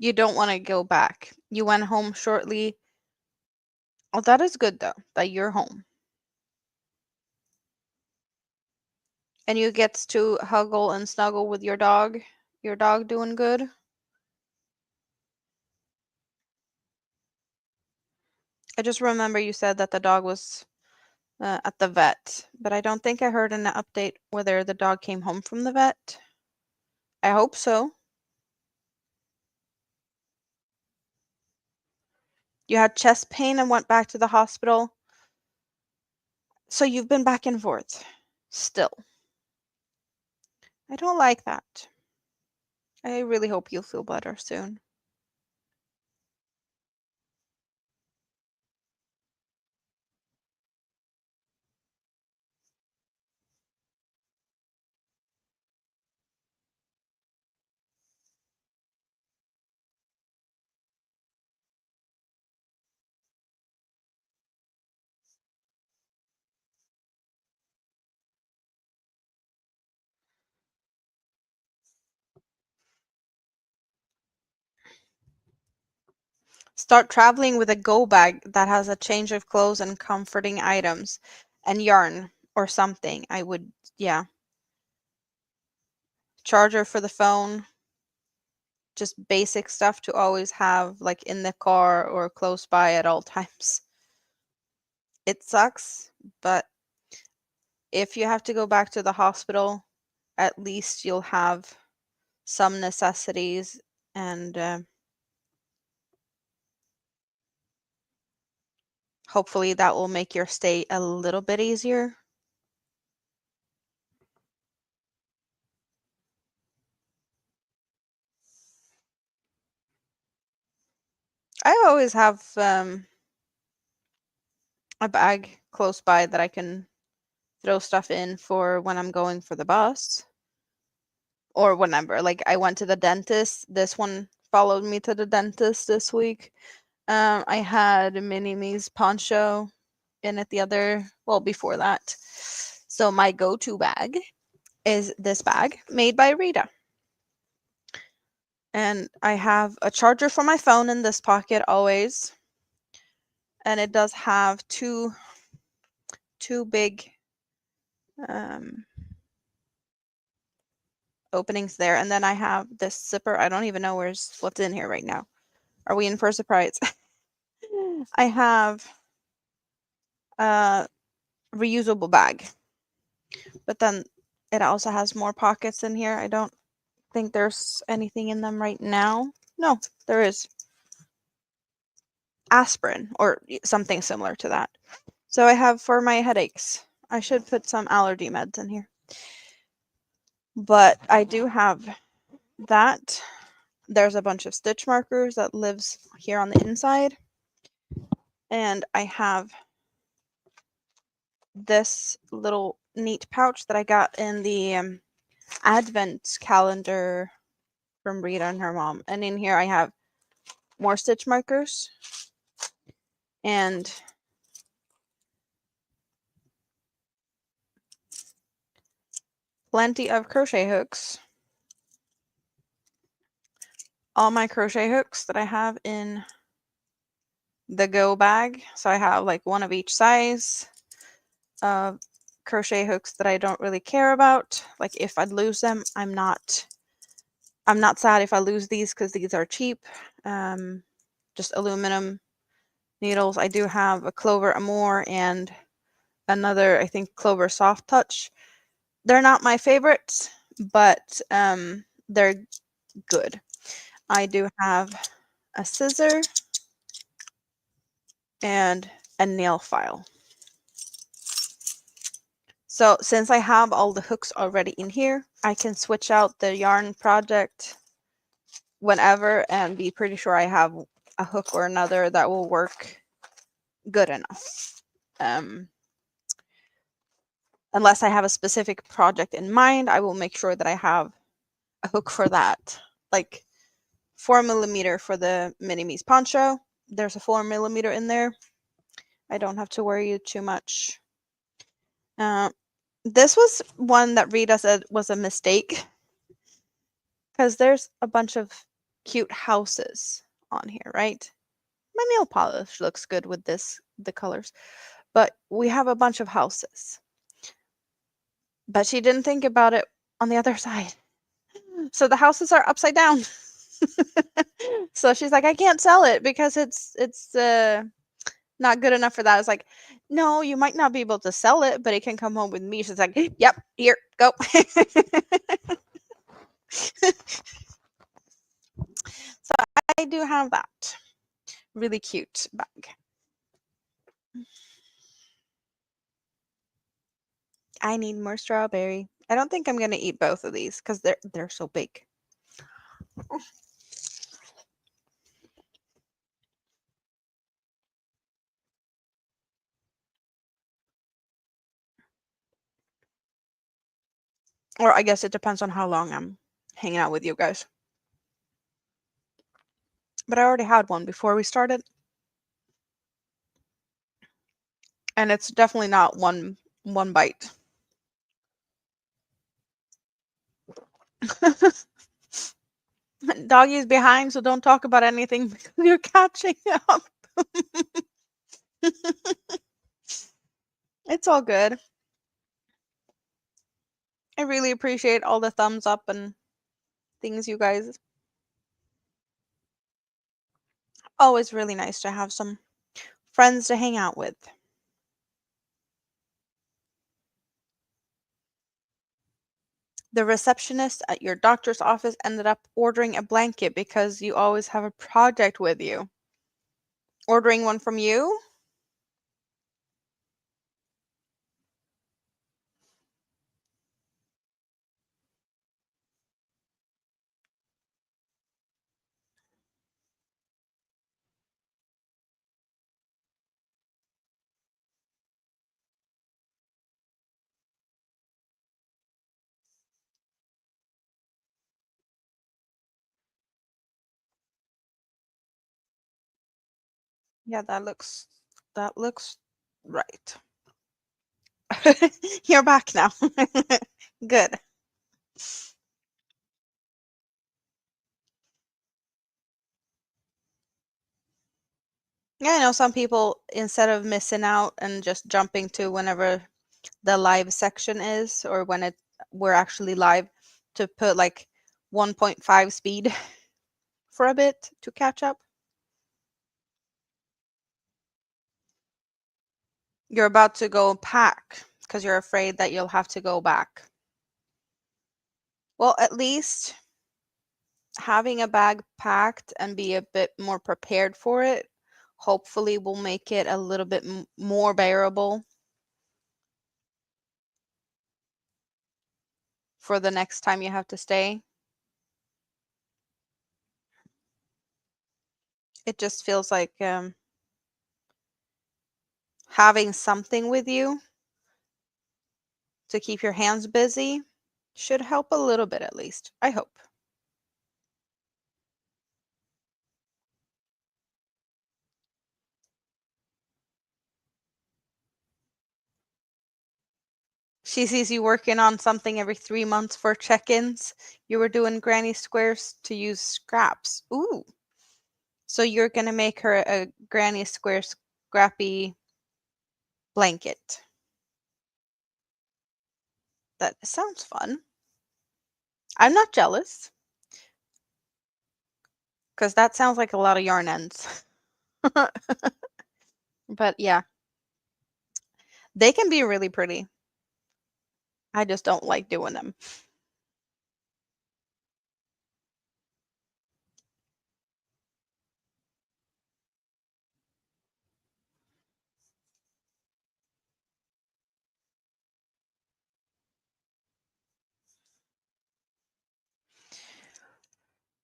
You don't want to go back. You went home shortly. Oh, that is good though, that you're home. And you gets to huggle and snuggle with your dog. Your dog doing good? I just remember you said that the dog was at the vet, but I don't think I heard an update whether the dog came home from the vet. I hope so. You had chest pain and went back to the hospital. So you've been back and forth. Still. I don't like that. I really hope you'll feel better soon. Start traveling with a go bag that has a change of clothes and comforting items and yarn or something. I would, yeah. Charger for the phone, just basic stuff to always have like in the car or close by at all times. It sucks, but if you have to go back to the hospital, at least you'll have some necessities and hopefully that will make your stay a little bit easier. I always have a bag close by that I can throw stuff in for when I'm going for the bus or whenever. Like I went to the dentist. This one followed me to the dentist this week. I had Mini Me's poncho in it the other, well, before that. So my go-to bag is this bag made by Rita. And I have a charger for my phone in this pocket always. And it does have two big um openings there. And then I have this zipper. I don't even know what's in here right now. Are we in for a surprise? I have a reusable bag, but then it also has more pockets in here. I don't think there's anything in them right now. No, there is aspirin or something similar to that. So I have for my headaches. I should put some allergy meds in here. But I do have that. There's a bunch of stitch markers that lives here on the inside. And I have this little neat pouch that I got in the advent calendar from Rita and her mom. And in here I have more stitch markers and plenty of crochet hooks. All my crochet hooks that I have in the go bag. So I have like one of each size. Crochet hooks that I don't really care about. Like if I'd lose them, I'm not sad if I lose these because these are cheap. Just aluminum needles. I do have a Clover Amore and another, I think, Clover Soft Touch. They're not my favorites, but they're good. I do have a scissor and a nail file. So since I have all the hooks already in here, I can switch out the yarn project whenever and be pretty sure I have a hook or another that will work good enough. Unless I have a specific project in mind, I will make sure that I have a hook for that. Like 4mm for the Mini Me's poncho. There's a 4mm in there. I don't have to worry too much. This was one that Rita said was a mistake because there's a bunch of cute houses on here, right? My nail polish looks good with the colors, but we have a bunch of houses. But she didn't think about it on the other side. So the houses are upside down. So she's like, I can't sell it because it's not good enough for that. It's like, no, you might not be able to sell it, but it can come home with me. She's like, yep, here, go. So I do have that really cute bag. I need more strawberry. I don't think I'm gonna eat both of these because they're so big. Or I guess it depends on how long I'm hanging out with you guys. But I already had one before we started. And it's definitely not one bite. Doggy's behind, so don't talk about anything because you're catching up. It's all good. I really appreciate all the thumbs up and things, you guys. Always really nice to have some friends to hang out with. The receptionist at your doctor's office ended up ordering a blanket because you always have a project with you. Ordering one from you? Yeah, that looks right. You're back now. Good. Yeah, I know some people, instead of missing out and just jumping to whenever the live section is or when we're actually live, to put like 1.5 speed for a bit to catch up. You're about to go pack because you're afraid that you'll have to go back. Well, at least having a bag packed and be a bit more prepared for it hopefully will make it a little bit more bearable for the next time you have to stay. It just feels like having something with you to keep your hands busy should help a little bit at least. I hope. She sees you working on something every 3 months for check-ins. You were doing granny squares to use scraps. Ooh. So you're gonna make her a granny square scrappy blanket. That sounds fun. I'm not jealous because that sounds like a lot of yarn ends. But yeah, they can be really pretty. I just don't like doing them.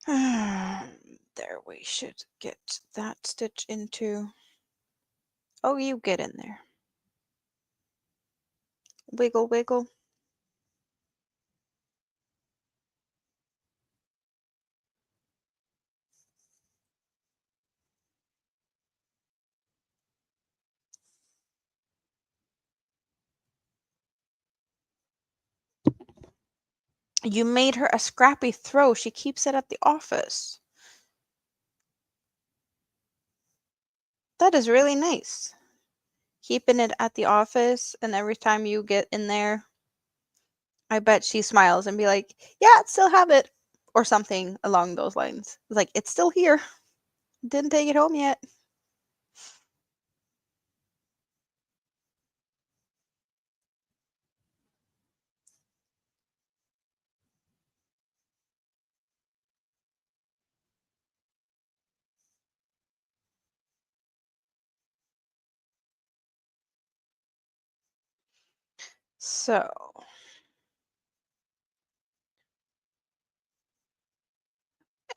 There, we should get that stitch into. Oh, you get in there. Wiggle, wiggle. You made her a scrappy throw. She keeps it at the office. That is really nice. Keeping it at the office, and every time you get in there, I bet she smiles and be like, "Yeah, still have it," or something along those lines. Like, it's still here. Didn't take it home yet. So,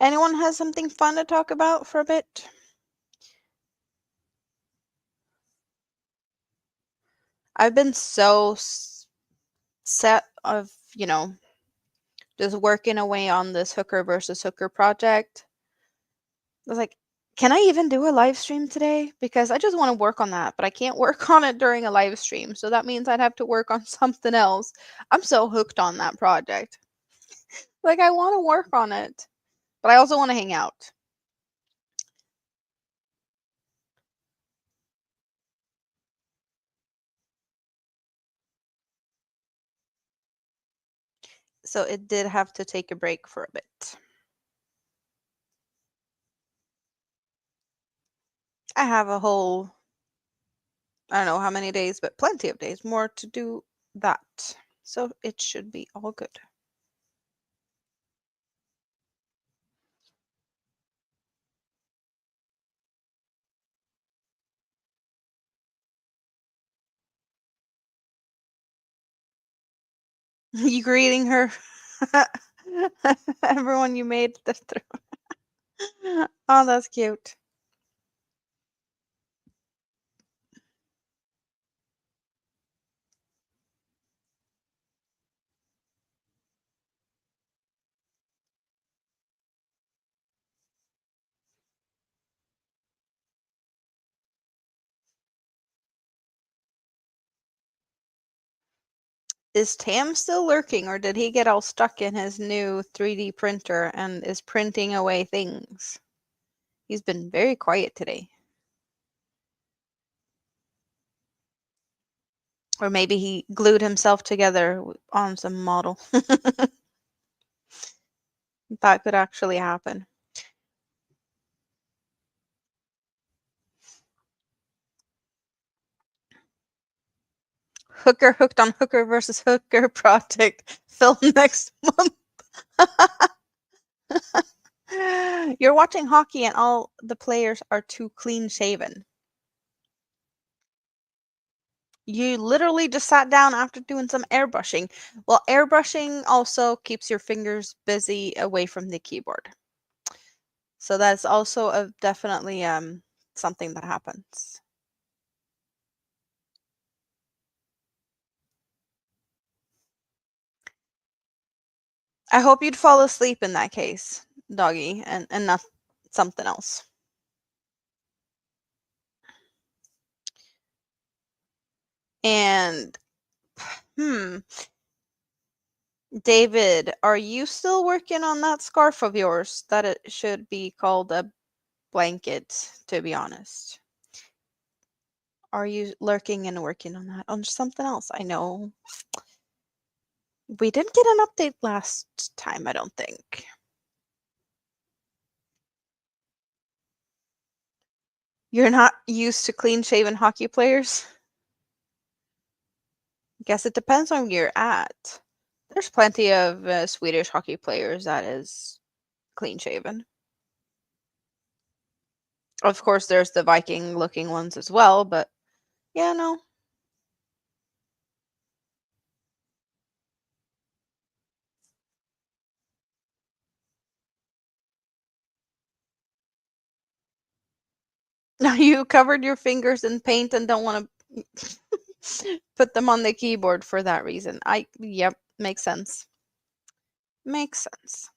anyone has something fun to talk about for a bit? I've been so set of, just working away on this hooker versus hooker project. I was like, can I even do a live stream today? Because I just want to work on that, but I can't work on it during a live stream. So that means I'd have to work on something else. I'm so hooked on that project. Like, I want to work on it, but I also want to hang out. So it did have to take a break for a bit. I have a whole, I don't know how many days, but plenty of days more to do that. So it should be all good. You greeting her? Everyone you made the Oh, that's cute. Is Tam still lurking, or did he get all stuck in his new 3D printer and is printing away things? He's been very quiet today. Or maybe he glued himself together on some model. That could actually happen. Hooker hooked on Hooker versus Hooker project film next month. You're watching hockey and all the players are too clean shaven. You literally just sat down after doing some airbrushing. Well, airbrushing also keeps your fingers busy away from the keyboard. So that's also a definitely something that happens. I hope you'd fall asleep in that case, doggy, and not something else. And hmm, David, are you still working on that scarf of yours? That it should be called a blanket, to be honest. Are you lurking and working on that? On something else? I know. We didn't get an update last time, I don't think. You're not used to clean shaven hockey players? Guess it depends on where you're at. There's plenty of Swedish hockey players that is clean shaven. Of course, there's the Viking looking ones as well, but yeah, no. Now you covered your fingers in paint and don't want to put them on the keyboard for that reason. Yep, makes sense. Makes sense.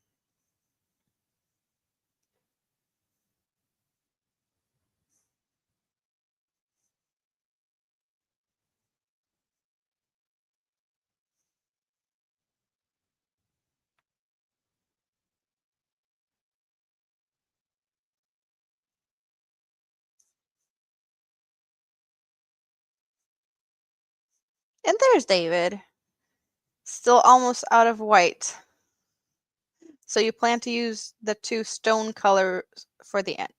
And there's David. Still almost out of white. So you plan to use the two stone colors for the end.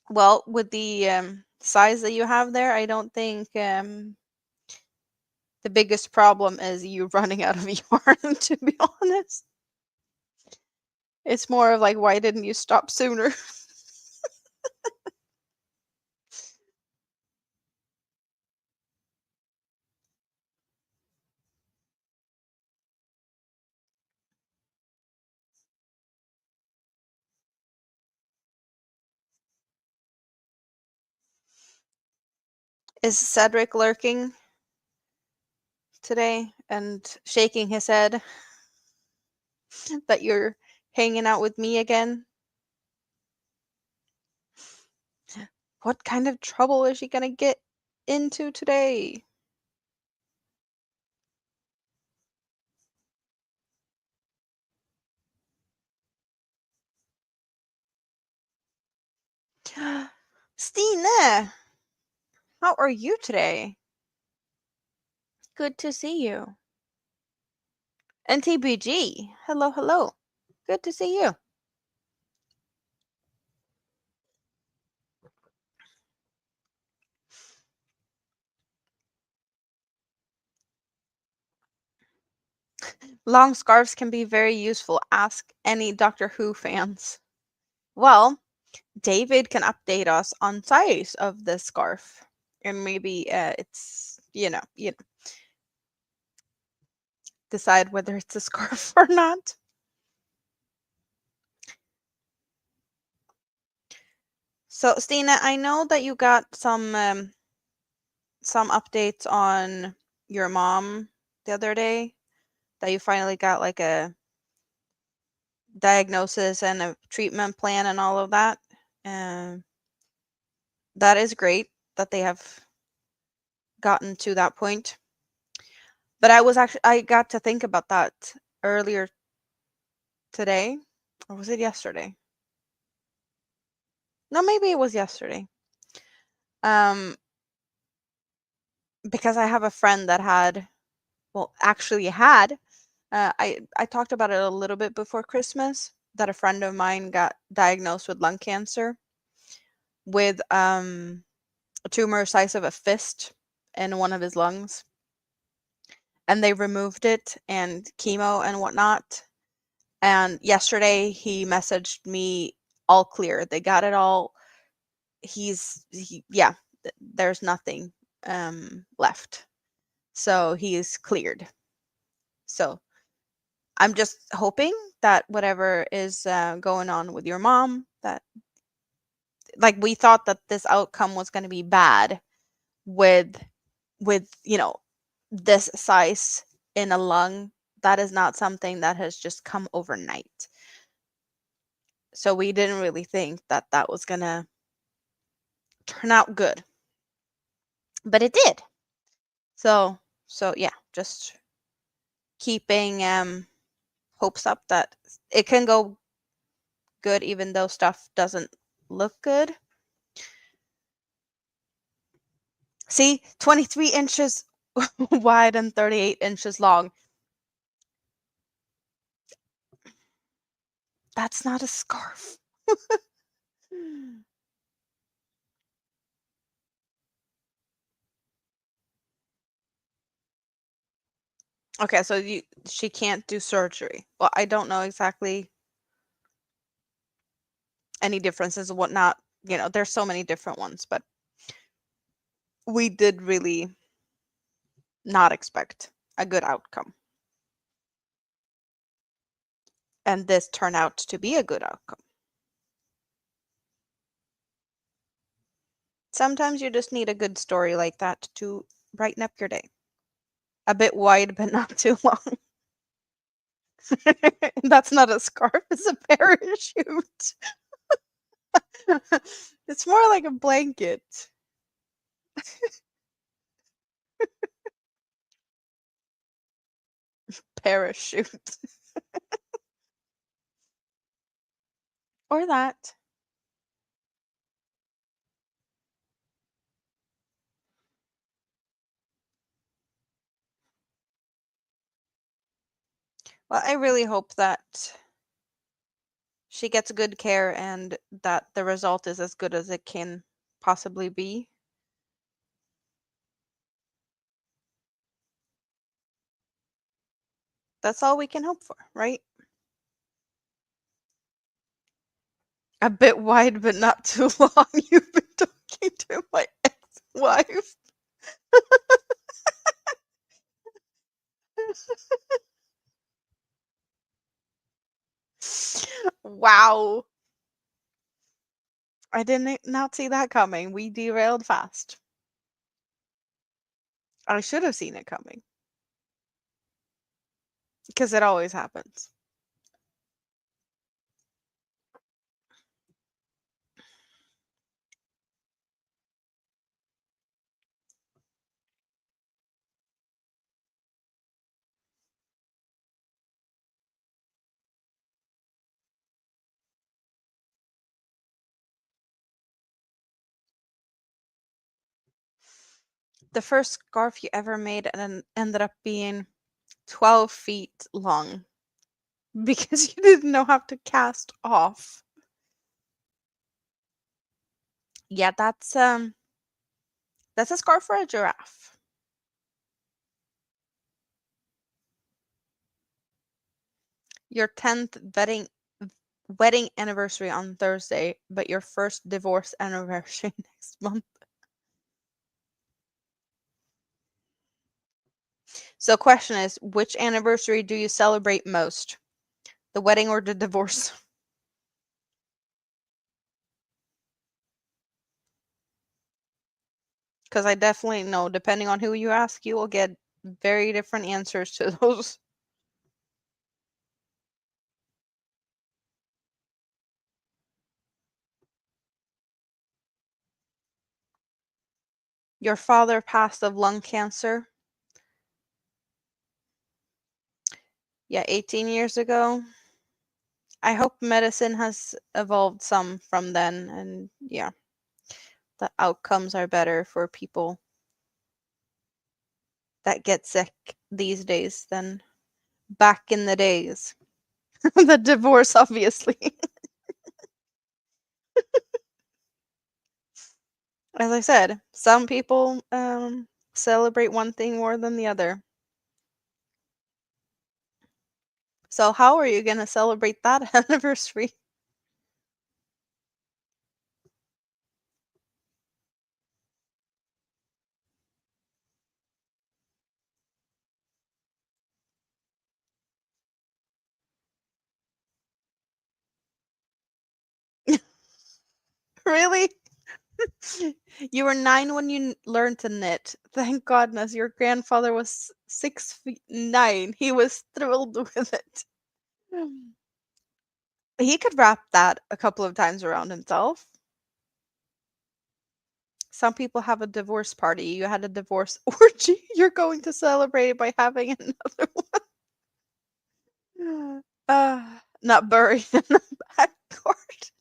Well, with the size that you have there, I don't think the biggest problem is you running out of yarn, to be honest. It's more of like, why didn't you stop sooner? Is Cedric lurking today and shaking his head that you're hanging out with me again? What kind of trouble is she gonna get into today? Stine, how are you today? Good to see you. NTBG, hello, hello. Good to see you. Long scarves can be very useful. Ask any Doctor Who fans. Well, David can update us on size of the scarf, and maybe it's decide whether it's a scarf or not. So, Stina, I know that you got some updates on your mom the other day. That you finally got like a diagnosis and a treatment plan and all of that. Um, that is great that they have gotten to that point. But I got to think about that earlier today, or was it yesterday? No, maybe it was yesterday. Um, because I have a friend that actually had I talked about it a little bit before Christmas that a friend of mine got diagnosed with lung cancer with a tumor the size of a fist in one of his lungs, and they removed it and chemo and whatnot. And yesterday he messaged me all clear. They got it all. Yeah, there's nothing left. So he's cleared. So I'm just hoping that whatever is going on with your mom, that like we thought that this outcome was going to be bad with this size in a lung. That is not something that has just come overnight. So we didn't really think that that was going to turn out good, but it did. So yeah, just keeping hopes up that it can go good even though stuff doesn't look good. See, 23 inches wide and 38 inches long. That's not a scarf. Okay, so she can't do surgery. Well, I don't know exactly any differences and whatnot. There's so many different ones, but we did really not expect a good outcome. And this turned out to be a good outcome. Sometimes you just need a good story like that to brighten up your day. A bit wide, but not too long. That's not a scarf, it's a parachute. It's more like a blanket. Parachute. Or that. Well, I really hope that she gets good care and that the result is as good as it can possibly be. That's all we can hope for, right? A bit wide, but not too long. You've been talking to my ex-wife. Wow. I didn't not see that coming. We derailed fast. I should have seen it coming. Because it always happens. The first scarf you ever made and ended up being 12 feet long because you didn't know how to cast off. Yeah, that's a scarf for a giraffe. Your 10th wedding anniversary on Thursday, but your first divorce anniversary next month. So question is, which anniversary do you celebrate most? The wedding or the divorce? Because I definitely know, depending on who you ask, you will get very different answers to those. Your father passed of lung cancer. Yeah, 18 years ago. I hope medicine has evolved some from then, and yeah, the outcomes are better for people that get sick these days than back in the days. The divorce, obviously. As I said, some people celebrate one thing more than the other. So how are you gonna celebrate that anniversary? Really? You were 9 when you learned to knit. Thank goodness your grandfather was 6 feet 9. He was thrilled with it. He could wrap that a couple of times around himself. Some people have a divorce party. You had a divorce orgy. You're going to celebrate it by having another one. Not buried in the back court.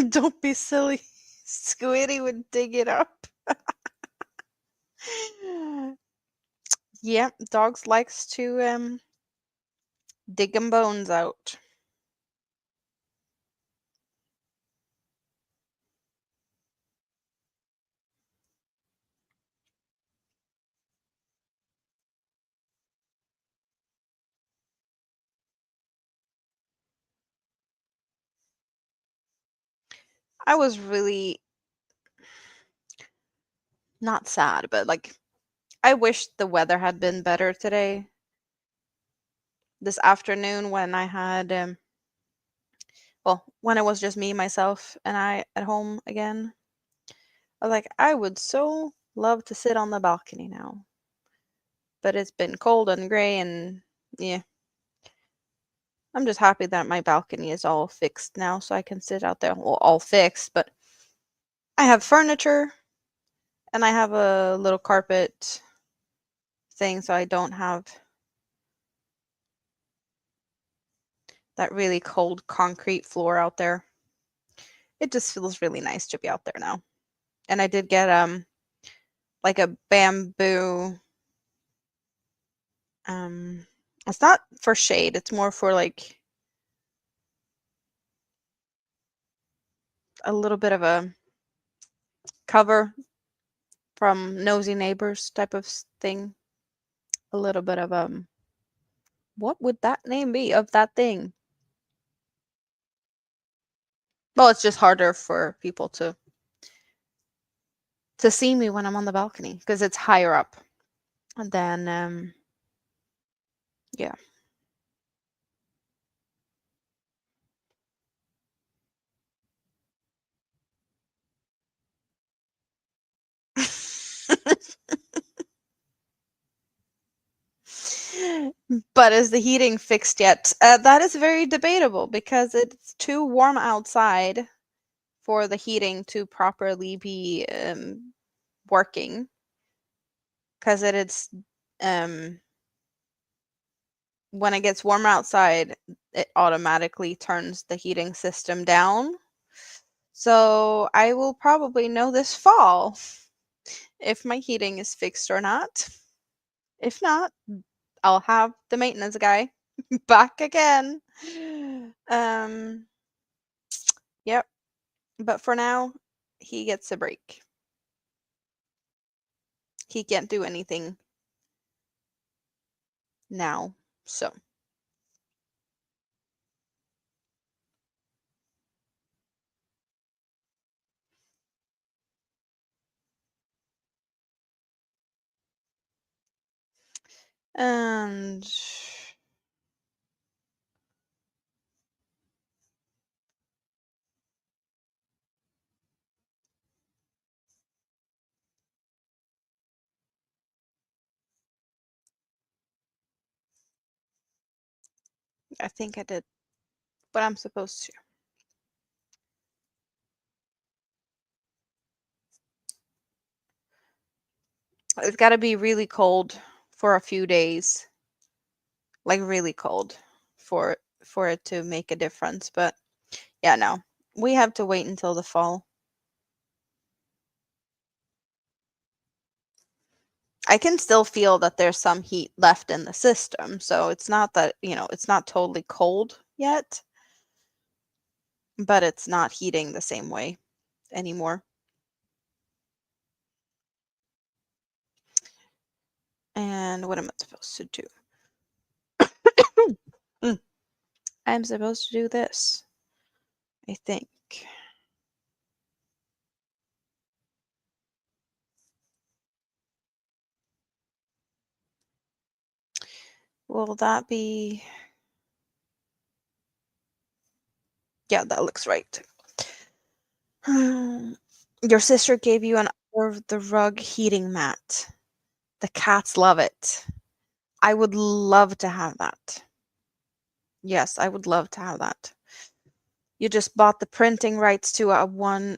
Don't be silly. Squiddy would dig it up. Yep, dogs likes to dig 'em bones out. I was really not sad, but like I wish the weather had been better today. This afternoon when I had well, when it was just me, myself, and I at home again. I was like, I would so love to sit on the balcony now. But it's been cold and gray and yeah. I'm just happy that my balcony is all fixed now so I can sit out there. Well, all fixed, but I have furniture and I have a little carpet thing so I don't have that really cold concrete floor out there. It just feels really nice to be out there now. And I did get like a bamboo um it's not for shade, it's more for like a little bit of a cover from nosy neighbors type of thing. A little bit of what would that name be of that thing? Well, it's just harder for people to see me when I'm on the balcony because it's higher up. And then yeah. But is the heating fixed yet? That is very debatable because it's too warm outside for the heating to properly be working. Because it is when it gets warmer outside, it automatically turns the heating system down. So I will probably know this fall if my heating is fixed or not. If not, I'll have the maintenance guy back again. Um, yep. But for now, he gets a break. He can't do anything now. So, and I think I did what I'm supposed to. It's got to be really cold for a few days, like really cold for it to make a difference. But yeah, no. We have to wait until the fall. I can still feel that there's some heat left in the system, so it's not that, it's not totally cold yet, but it's not heating the same way anymore. And what am I supposed to do? Mm, I'm supposed to do this, I think. Will that be? Yeah, that looks right. Your sister gave you an of the rug heating mat. The cats love it. I would love to have that. Yes, I would love to have that. You just bought the printing rights to a 1/44th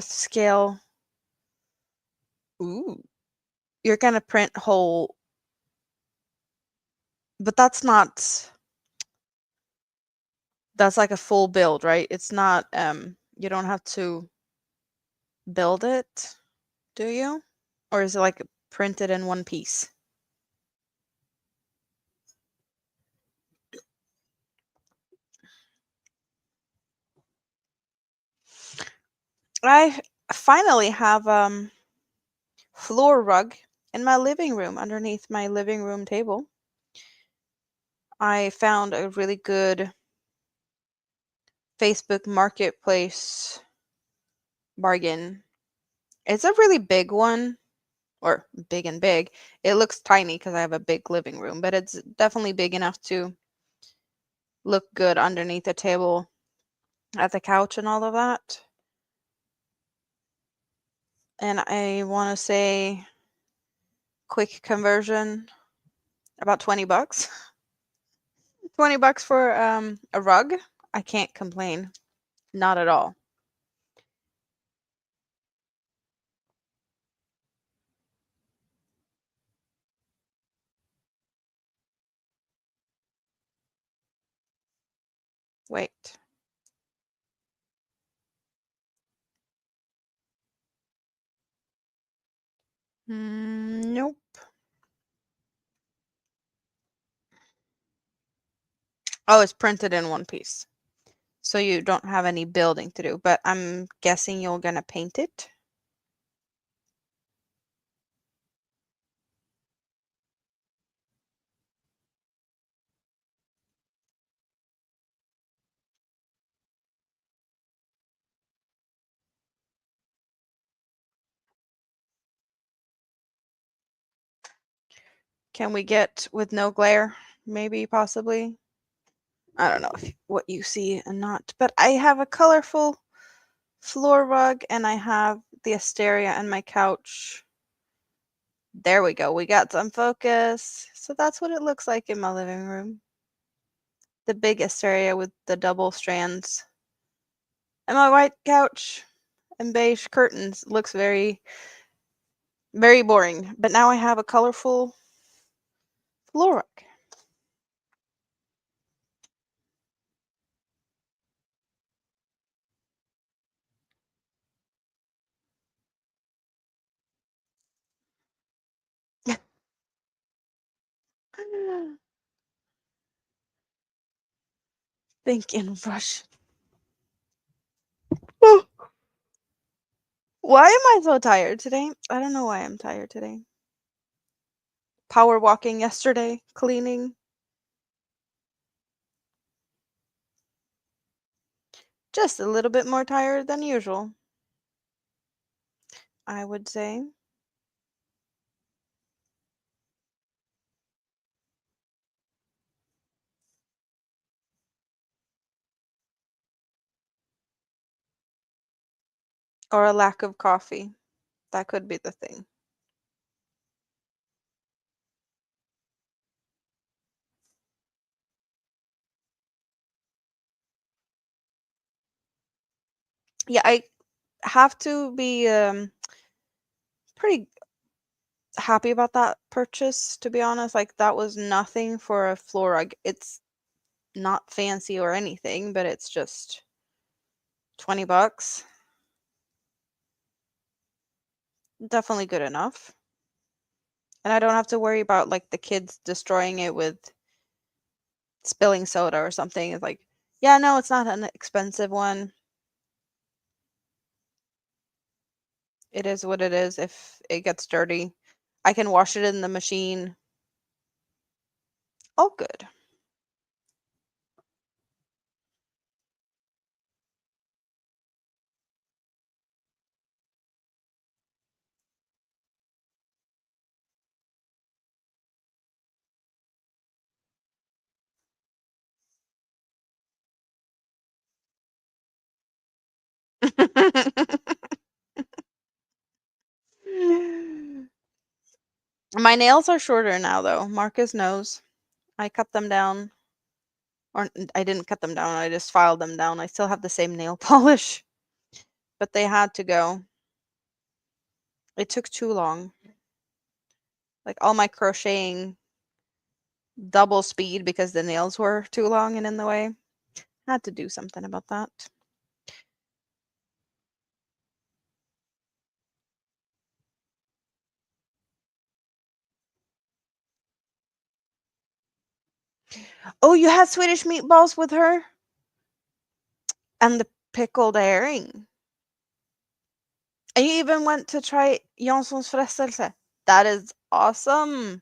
scale. Ooh. You're gonna print whole, but that's like a full build, right? It's not, you don't have to build it, do you? Or is it like printed in one piece? I finally have floor rug in my living room underneath my living room table. I found a really good Facebook Marketplace bargain. It's a really big one, or big and big. It looks tiny because I have a big living room, but it's definitely big enough to look good underneath the table at the couch and all of that. And I want to say quick conversion about 20 bucks. 20 bucks for a rug. I can't complain. Not at all. Wait. Nope. Oh, it's printed in one piece. So you don't have any building to do, but I'm guessing you're gonna paint it. Can we get with no glare? Maybe, possibly. I don't know what you see and not, but I have a colorful floor rug and I have the Asteria and my couch. There we go. We got some focus. So that's what it looks like in my living room. The big Asteria with the double strands. And my white couch and beige curtains looks very, very boring. But now I have a colorful floor rug. Think in Russian. Why am I so tired today? I don't know why I'm tired today. Power walking yesterday, cleaning. Just a little bit more tired than usual, I would say. Or a lack of coffee. That could be the thing. Yeah, I have to be pretty happy about that purchase, to be honest. Like, that was nothing for a floor rug. It's not fancy or anything, but it's just 20 bucks. Definitely good enough. And I don't have to worry about like the kids destroying it with spilling soda or something. It's like, yeah, no, it's not an expensive one. It is what it is. If it gets dirty, I can wash it in the machine. All good. My nails are shorter now, though. Marcus knows. I cut them down. Or I didn't cut them down, I just filed them down. I still have the same nail polish, but they had to go. It took too long. Like all my crocheting double speed because the nails were too long and in the way. Had to do something about that. Oh, you had Swedish meatballs with her? And the pickled herring. And you even went to try Janssons frestelse. That is awesome.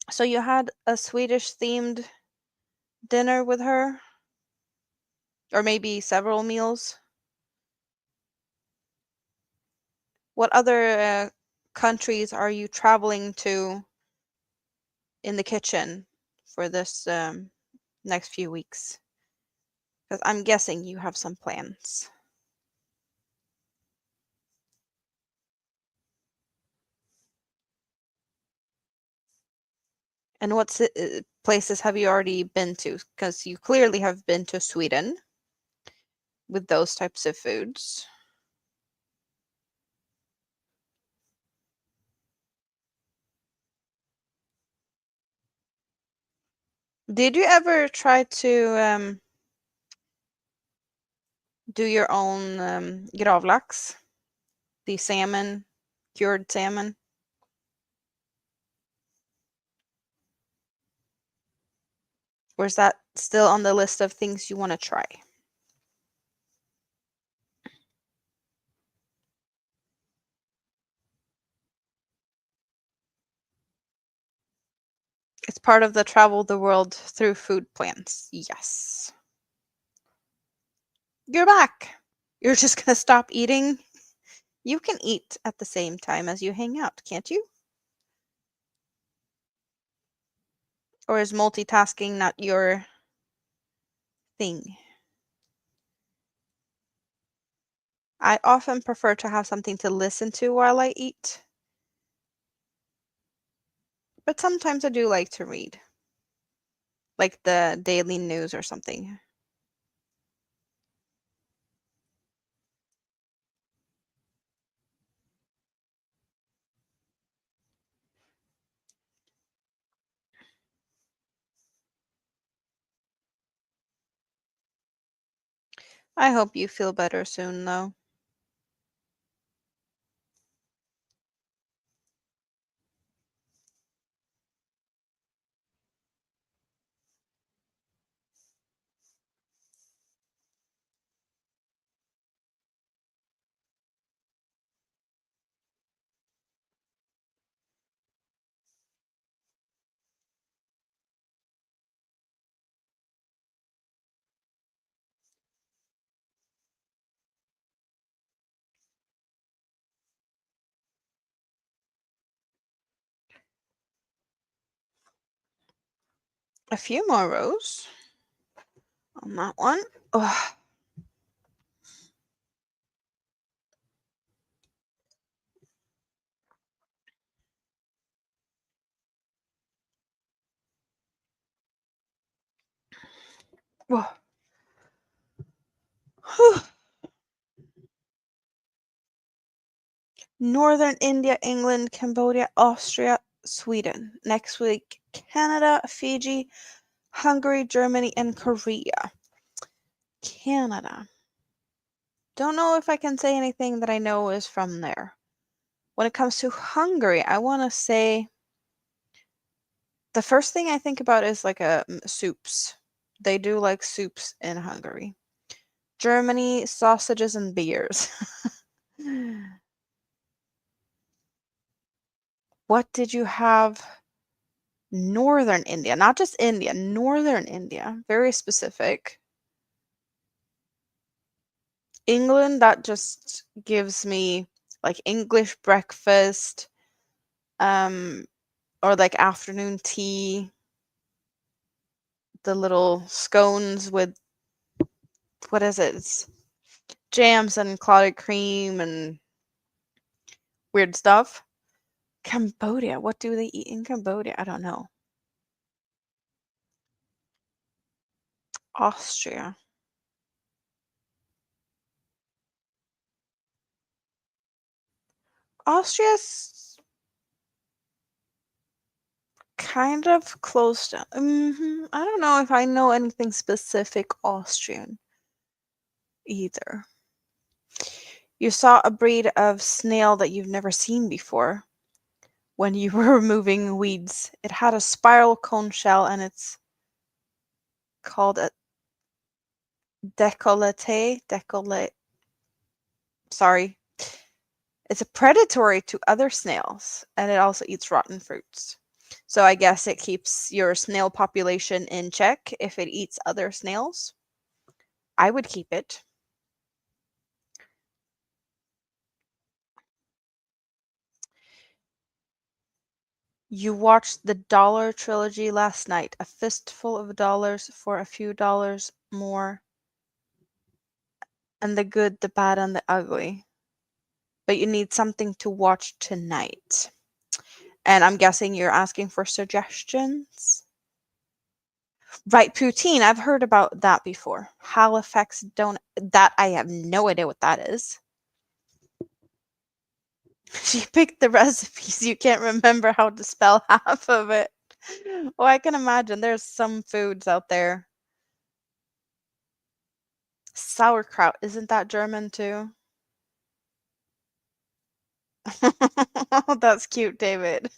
So you had a Swedish themed dinner with her? Or maybe several meals? What other countries are you traveling to in the kitchen for this next few weeks? Because I'm guessing you have some plans. And what places have you already been to? Because you clearly have been to Sweden with those types of foods. Did you ever try to do your own gravlax? The salmon, cured salmon? Or is that still on the list of things you want to try? It's part of the travel the world through food plans. Yes. You're back. You're just gonna stop eating? You can eat at the same time as you hang out, can't you? Or is multitasking not your thing? I often prefer to have something to listen to while I eat, but sometimes I do like to read, like the daily news or something. I hope you feel better soon, though. A few more rows on that one. Ugh. Whew. Northern India, England, Cambodia, Austria, Sweden. Next week, Canada, Fiji, Hungary, Germany, and Korea. Canada. Don't know if I can say anything that I know is from there. When it comes to Hungary, I want to say the first thing I think about is like soups. They do like soups in Hungary. Germany, sausages and beers. What did you have? Northern India, not just India, Northern India. Very specific. England, that just gives me like English breakfast, um, or like afternoon tea, the little scones with what is it? It's jams and clotted cream and weird stuff. Cambodia, what do they eat in Cambodia? I don't know. Austria. Austria's kind of close to. I don't know if I know anything specific Austrian either. You saw a breed of snail that you've never seen before when you were removing weeds. It had a spiral cone shell and it's called a décolleté. Décolleté. Sorry. It's a predatory to other snails and it also eats rotten fruits. So I guess it keeps your snail population in check if it eats other snails. I would keep it. You watched the Dollar Trilogy last night. A fistful of dollars for a few dollars more. And the good, the bad, and the ugly. But you need something to watch tonight. And I'm guessing you're asking for suggestions? Right, poutine. I've heard about that before. Halifax donut. That I have no idea what that is. She picked the recipes. You can't remember how to spell half of it. Oh, I can imagine. There's some foods out there. Sauerkraut. Isn't that German too? Oh, that's cute, David.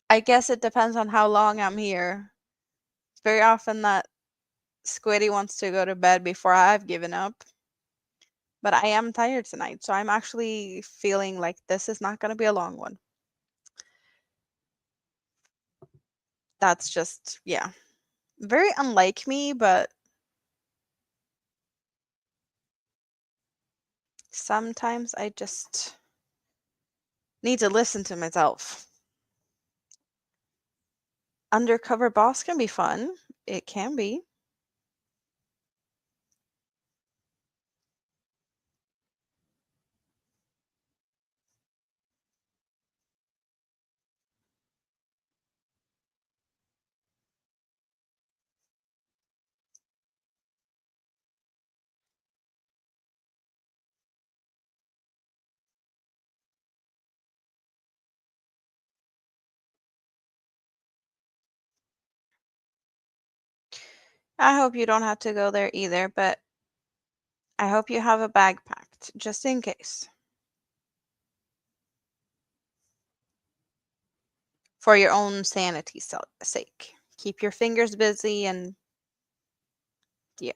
I guess it depends on how long I'm here. Very often that Squiddy wants to go to bed before I've given up. But I am tired tonight, so I'm actually feeling like this is not going to be a long one. That's just, yeah, very unlike me, but sometimes I just need to listen to myself. Undercover boss can be fun. It can be. I hope you don't have to go there either, but I hope you have a bag packed just in case. For your own sanity's sake. Keep your fingers busy and yeah.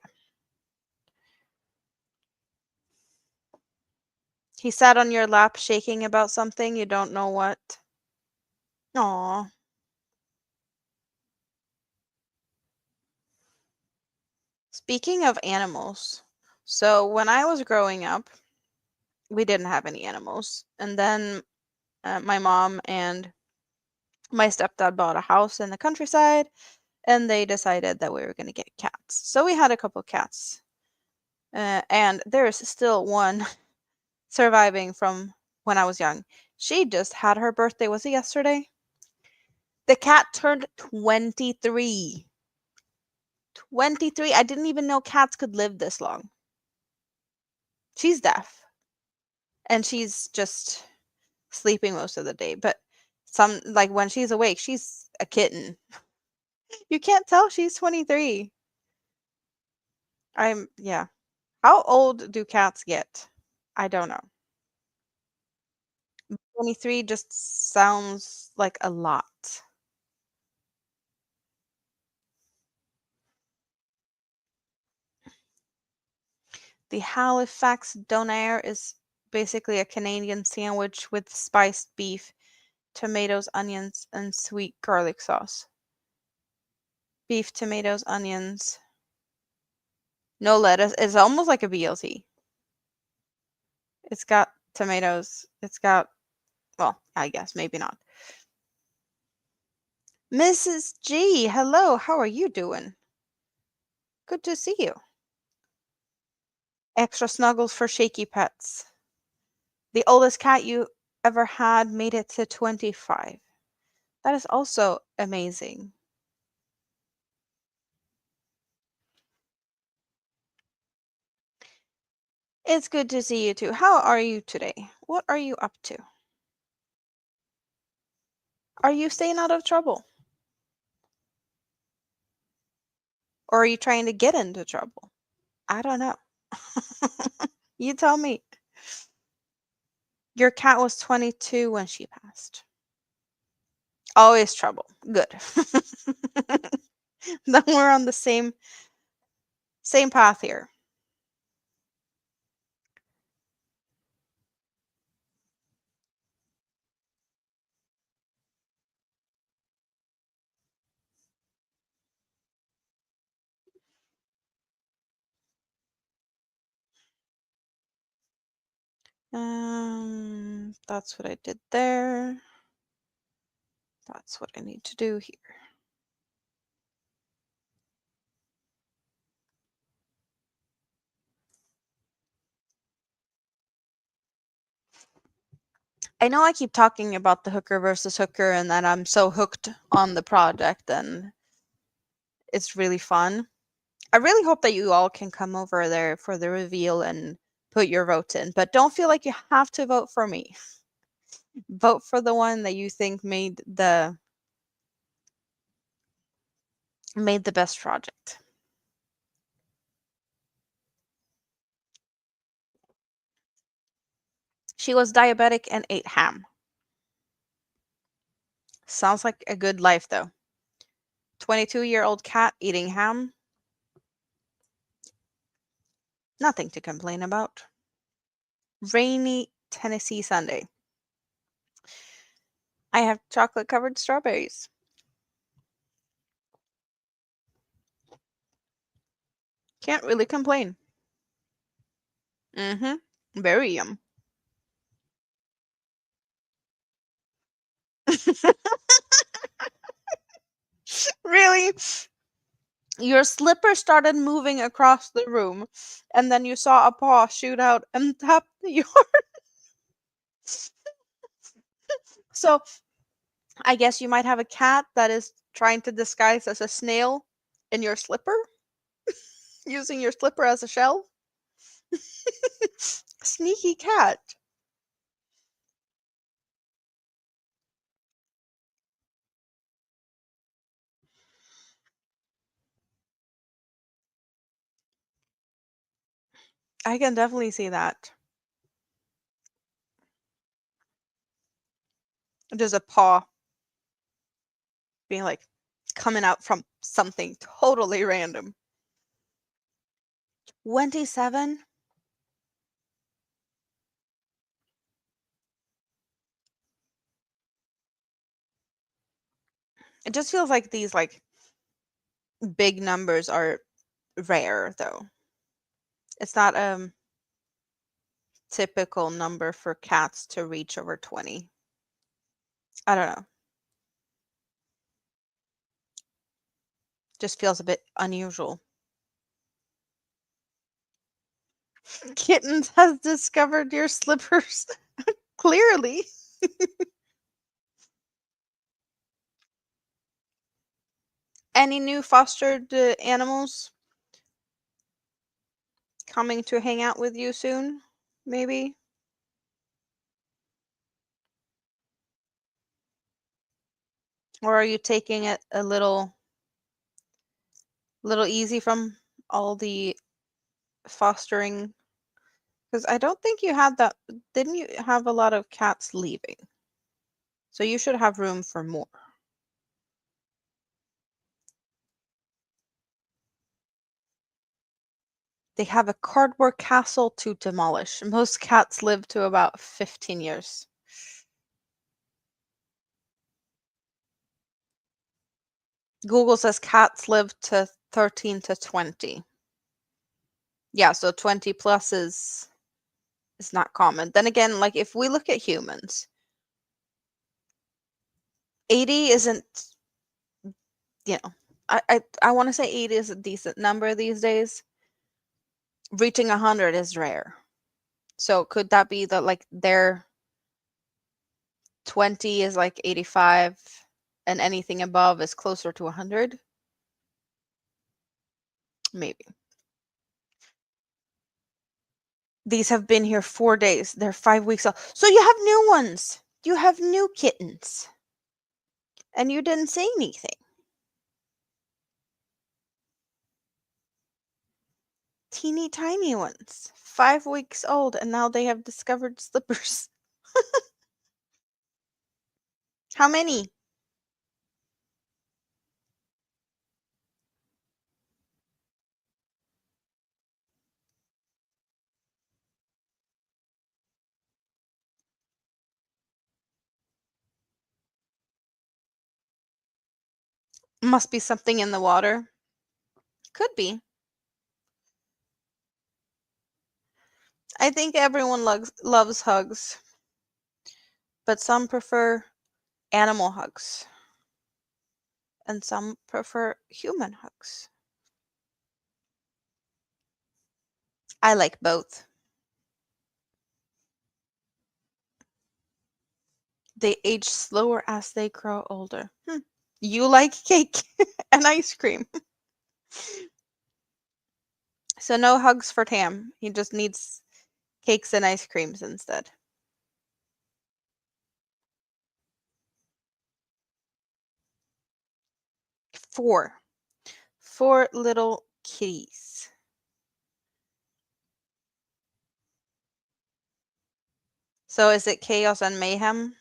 He sat on your lap shaking about something you don't know what. Aw. Speaking of animals, so when I was growing up, we didn't have any animals. And then my mom and my stepdad bought a house in the countryside and they decided that we were going to get cats. So we had a couple cats. And there's still one surviving from when I was young. She just had her birthday. Was it yesterday? The cat turned 23. 23. I didn't even know cats could live this long. She's deaf and she's just sleeping most of the day, but like when she's awake, she's a kitten. You can't tell she's 23. Yeah. How old do cats get? I don't know. 23 just sounds like a lot. The Halifax donair is basically a Canadian sandwich with spiced beef, tomatoes, onions, and sweet garlic sauce. Beef, tomatoes, onions, no lettuce. It's almost like a BLT. It's got tomatoes. It's got, well, I guess maybe not. Mrs. G, hello. How are you doing? Good to see you. Extra snuggles for shaky pets. The oldest cat you ever had made it to 25. That is also amazing. It's good to see you too. How are you today? What are you up to? Are you staying out of trouble? Or are you trying to get into trouble? I don't know. You tell me. Your cat was 22 when she passed. Always trouble. Good. Then we're on the same path here. That's what I did there. That's what I need to do here. I know I keep talking about the hooker versus hooker and that I'm so hooked on the project and it's really fun. I really hope that you all can come over there for the reveal and put your votes in, but don't feel like you have to vote for me. Vote for the one that you think made the best project. She was diabetic and ate ham. Sounds like a good life though. 22-year-old cat eating ham. Nothing to complain about. Rainy Tennessee Sunday. I have chocolate covered strawberries. Can't really complain. Mm-hmm. Very yum. Really? Your slipper started moving across the room, and then you saw a paw shoot out and tap the yard. So I guess you might have a cat that is trying to disguise as a snail in your slipper, using your slipper as a shell. Sneaky cat. I can definitely see that. Just a paw being like coming out from something totally random. 27? It just feels like these like big numbers are rare though. It's not typical number for cats to reach over 20. I don't know. Just feels a bit unusual. Kittens has discovered your slippers. Clearly. Any new fostered animals? coming to hang out with you soon, maybe? Or are you taking it a little easy from all the fostering? Because I don't think you had that. Didn't you have a lot of cats leaving? So you should have room for more. They have a cardboard castle to demolish. Most cats live to about 15 years. Google says cats live to 13 to 20. Yeah, so 20 plus is not common. Then again, like if we look at humans, 80 isn't, you know, I want to say 80 is a decent number these days. Reaching 100 is rare. So could that be that like their 20 is like 85 and anything above is closer to 100? Maybe. These have been here 4 days. They're 5 weeks old. So you have new ones. You have new kittens. And you didn't say anything. Teeny tiny ones. 5 weeks old, and now they have discovered slippers. How many? Must be something in the water. Could be. I think everyone loves hugs, but some prefer animal hugs, and some prefer human hugs. I like both. They age slower as they grow older. You like cake and ice cream. So no hugs for Tam. He just needs cakes and ice creams instead. 4. 4 little kitties. So is it chaos and mayhem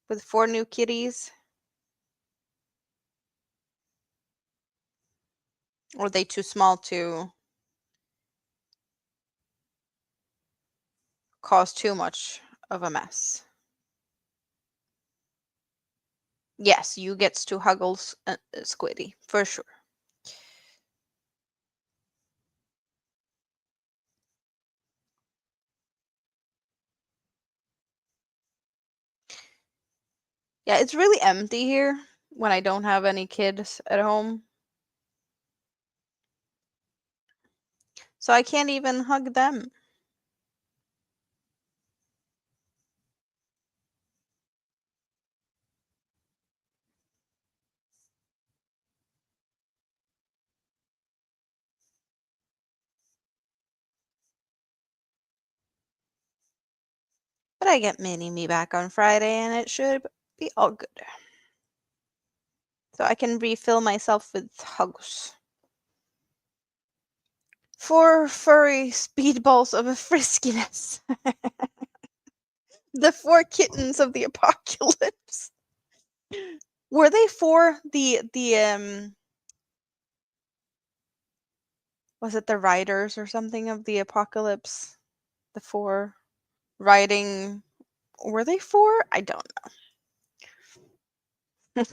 with 4 new kitties? Or are they too small to cause too much of a mess? Yes, you gets to huggles Squiddy, for sure. Yeah, it's really empty here when I don't have any kids at home. So I can't even hug them. But I get Mini Me back on Friday and it should be all good. So I can refill myself with hugs. 4 furry speedballs of a friskiness. The 4 kittens of the apocalypse. Were they for the was it the riders or something of the apocalypse? The 4 riding, were they 4? I don't know.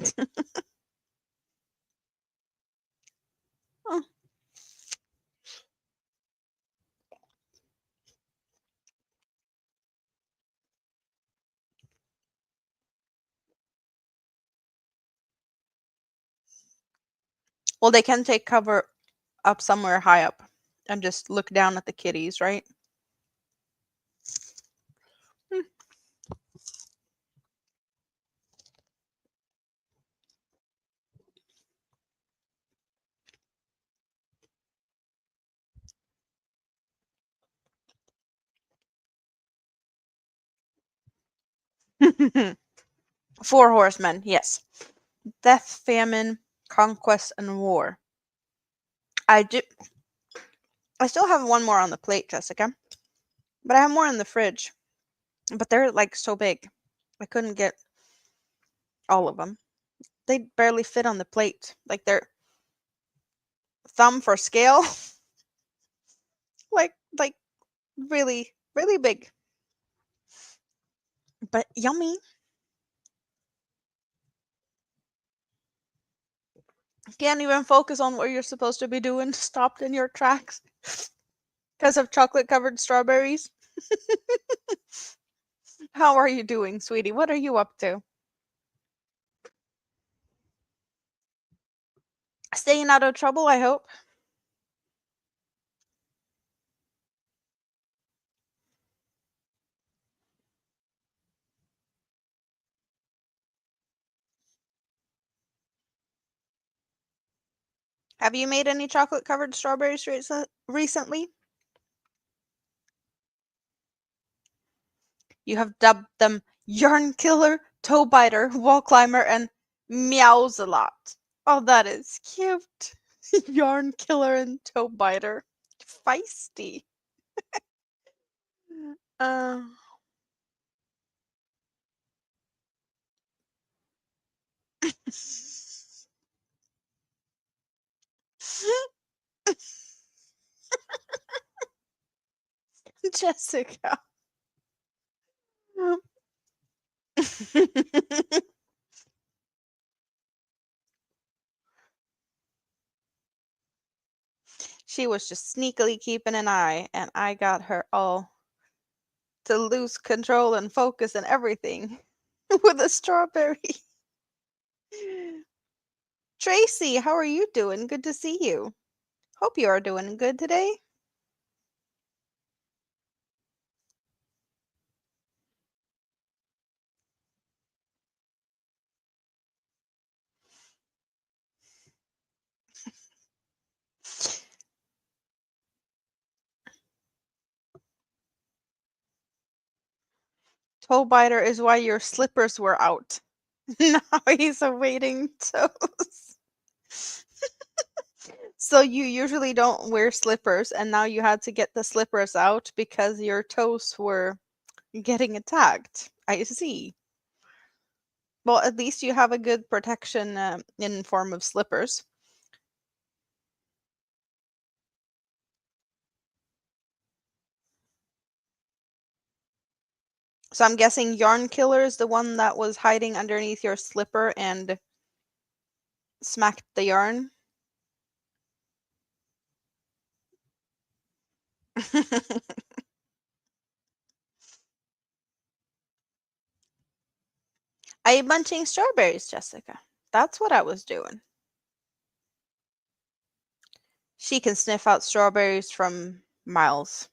Oh, well, they can take cover up somewhere high up and just look down at the kitties, right? Hmm. Four horsemen, yes. Death, famine, conquest, and war. I do. I still have one more on the plate, Jessica, but I have more in the fridge. But they're like so big, I couldn't get all of them. They barely fit on the plate. Like they're thumb for scale, like really really big, but yummy. Can't even focus on what you're supposed to be doing. Stopped in your tracks because of chocolate covered strawberries. How are you doing, sweetie? What are you up to? Staying out of trouble, I hope. Have you made any chocolate covered strawberries recently? You have dubbed them Yarn Killer, Toe Biter, Wall Climber, and Meows a lot. Oh, that is cute. Yarn Killer and Toe Biter. Feisty. Uh, Jessica. She was just sneakily keeping an eye, and I got her all to lose control and focus and everything with a strawberry. Tracy, how are you doing? Good to see you. Hope you are doing good today. Toe biter is why your slippers were out. Now he's awaiting toes. So you usually don't wear slippers, and now you had to get the slippers out because your toes were getting attacked. I see. Well, at least you have a good protection in form of slippers. So I'm guessing Yarn Killer is the one that was hiding underneath your slipper and smacked the yarn. I am munching strawberries, Jessica. That's what I was doing. She can sniff out strawberries from miles.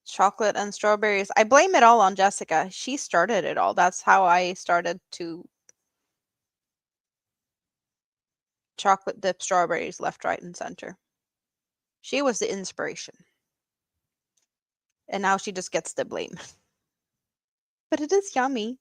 Chocolate and strawberries. I blame it all on Jessica. She started it all. That's how I started to chocolate dip strawberries left, right, and center. She was the inspiration. And now she just gets the blame. But it is yummy.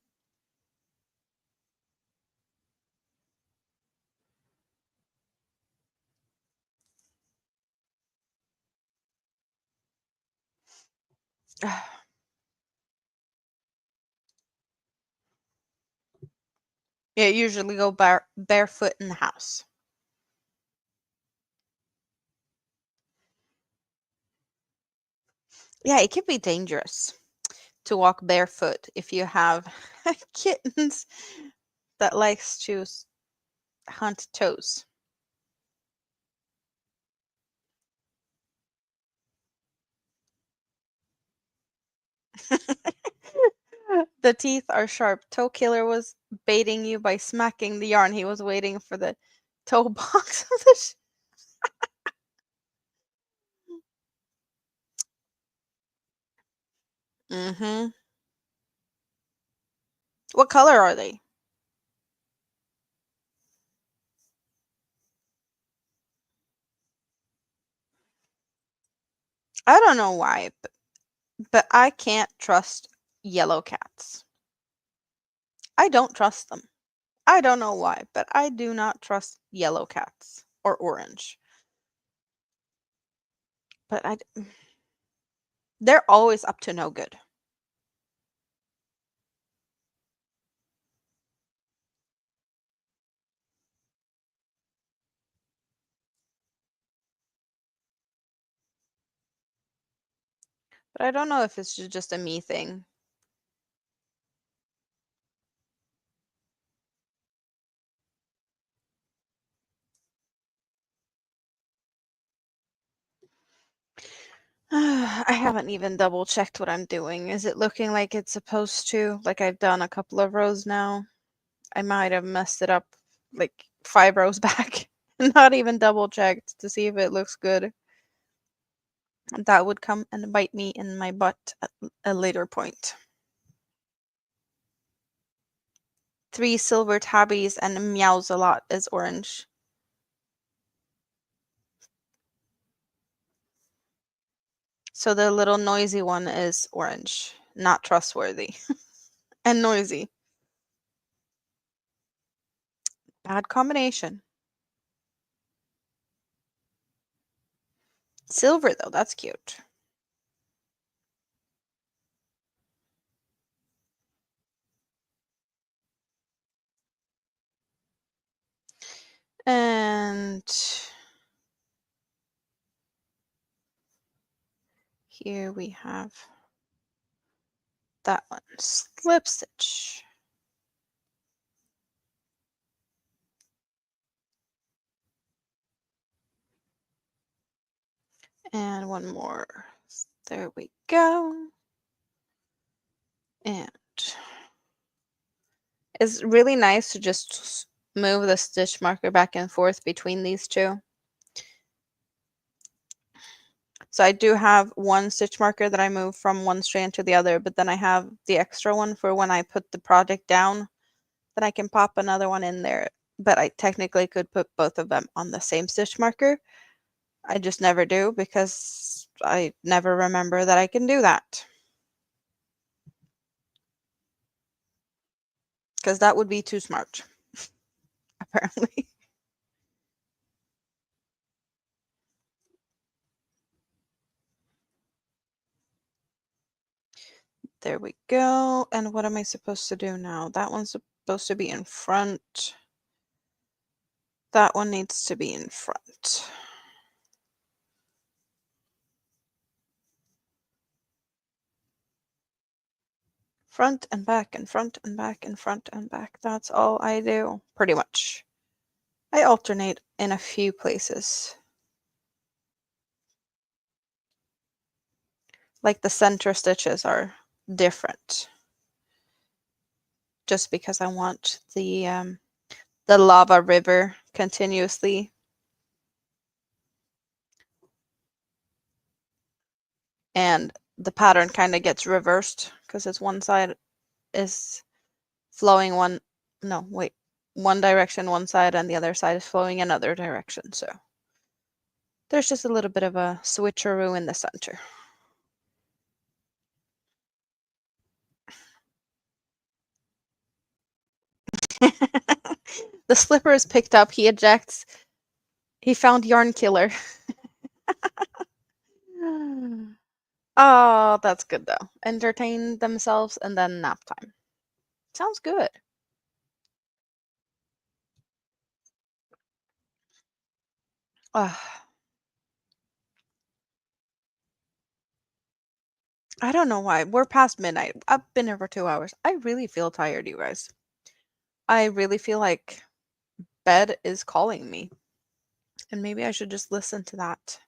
Yeah, usually go barefoot in the house. Yeah, it can be dangerous to walk barefoot if you have kittens that likes to hunt toes. The teeth are sharp. Toe Killer was baiting you by smacking the yarn. He was waiting for the toe box of the Mm-hmm. What color are they? I don't know why. But I can't trust yellow cats. I don't trust them. I don't know why, but I do not trust yellow cats or orange. But they're always up to no good. But I don't know if it's just a me thing. I haven't even double checked what I'm doing. Is it looking like it's supposed to? Like I've done a couple of rows now. I might have messed it up like 5 rows back. Not even double checked to see if it looks good. That would come and bite me in my butt at a later point. 3 silver tabbies and meows a lot is orange. So the little noisy one is orange. Not trustworthy. And noisy. Bad combination. Silver though, that's cute. And here we have that one. Slip stitch. And one more. There we go. And it's really nice to just move the stitch marker back and forth between these two. So I do have one stitch marker that I move from one strand to the other, but then I have the extra one for when I put the project down, then I can pop another one in there. But I technically could put both of them on the same stitch marker. I just never do because I never remember that I can do that. Because that would be too smart, apparently. There we go. And what am I supposed to do now? That one's supposed to be in front. That one needs to be in front. Front and back and front and back and front and back. That's all I do, pretty much. I alternate in a few places. Like the center stitches are different. Just because I want the lava river continuously. And the pattern kind of gets reversed because it's one side is flowing one direction one side and the other side is flowing another direction. So there's just a little bit of a switcheroo in the center. The slipper is picked up. He ejects. He found Yarn Killer. Oh, that's good though. Entertain themselves and then nap time. Sounds good. I don't know why. We're past midnight. I've been here for 2 hours. I really feel tired, you guys. I really feel like bed is calling me. And maybe I should just listen to that.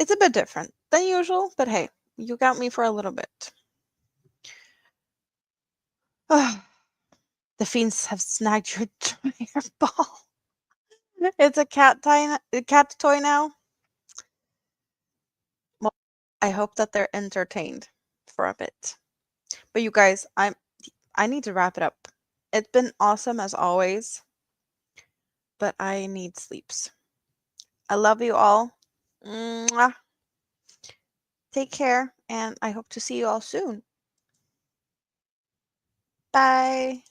It's a bit different than usual, but hey, you got me for a little bit. The fiends have snagged your ball. It's a cat toy now. Well, I hope that they're entertained for a bit. But you guys, I need to wrap it up. It's been awesome as always, but I need sleeps. I love you all. Mwah. Take care, and I hope to see you all soon. Bye.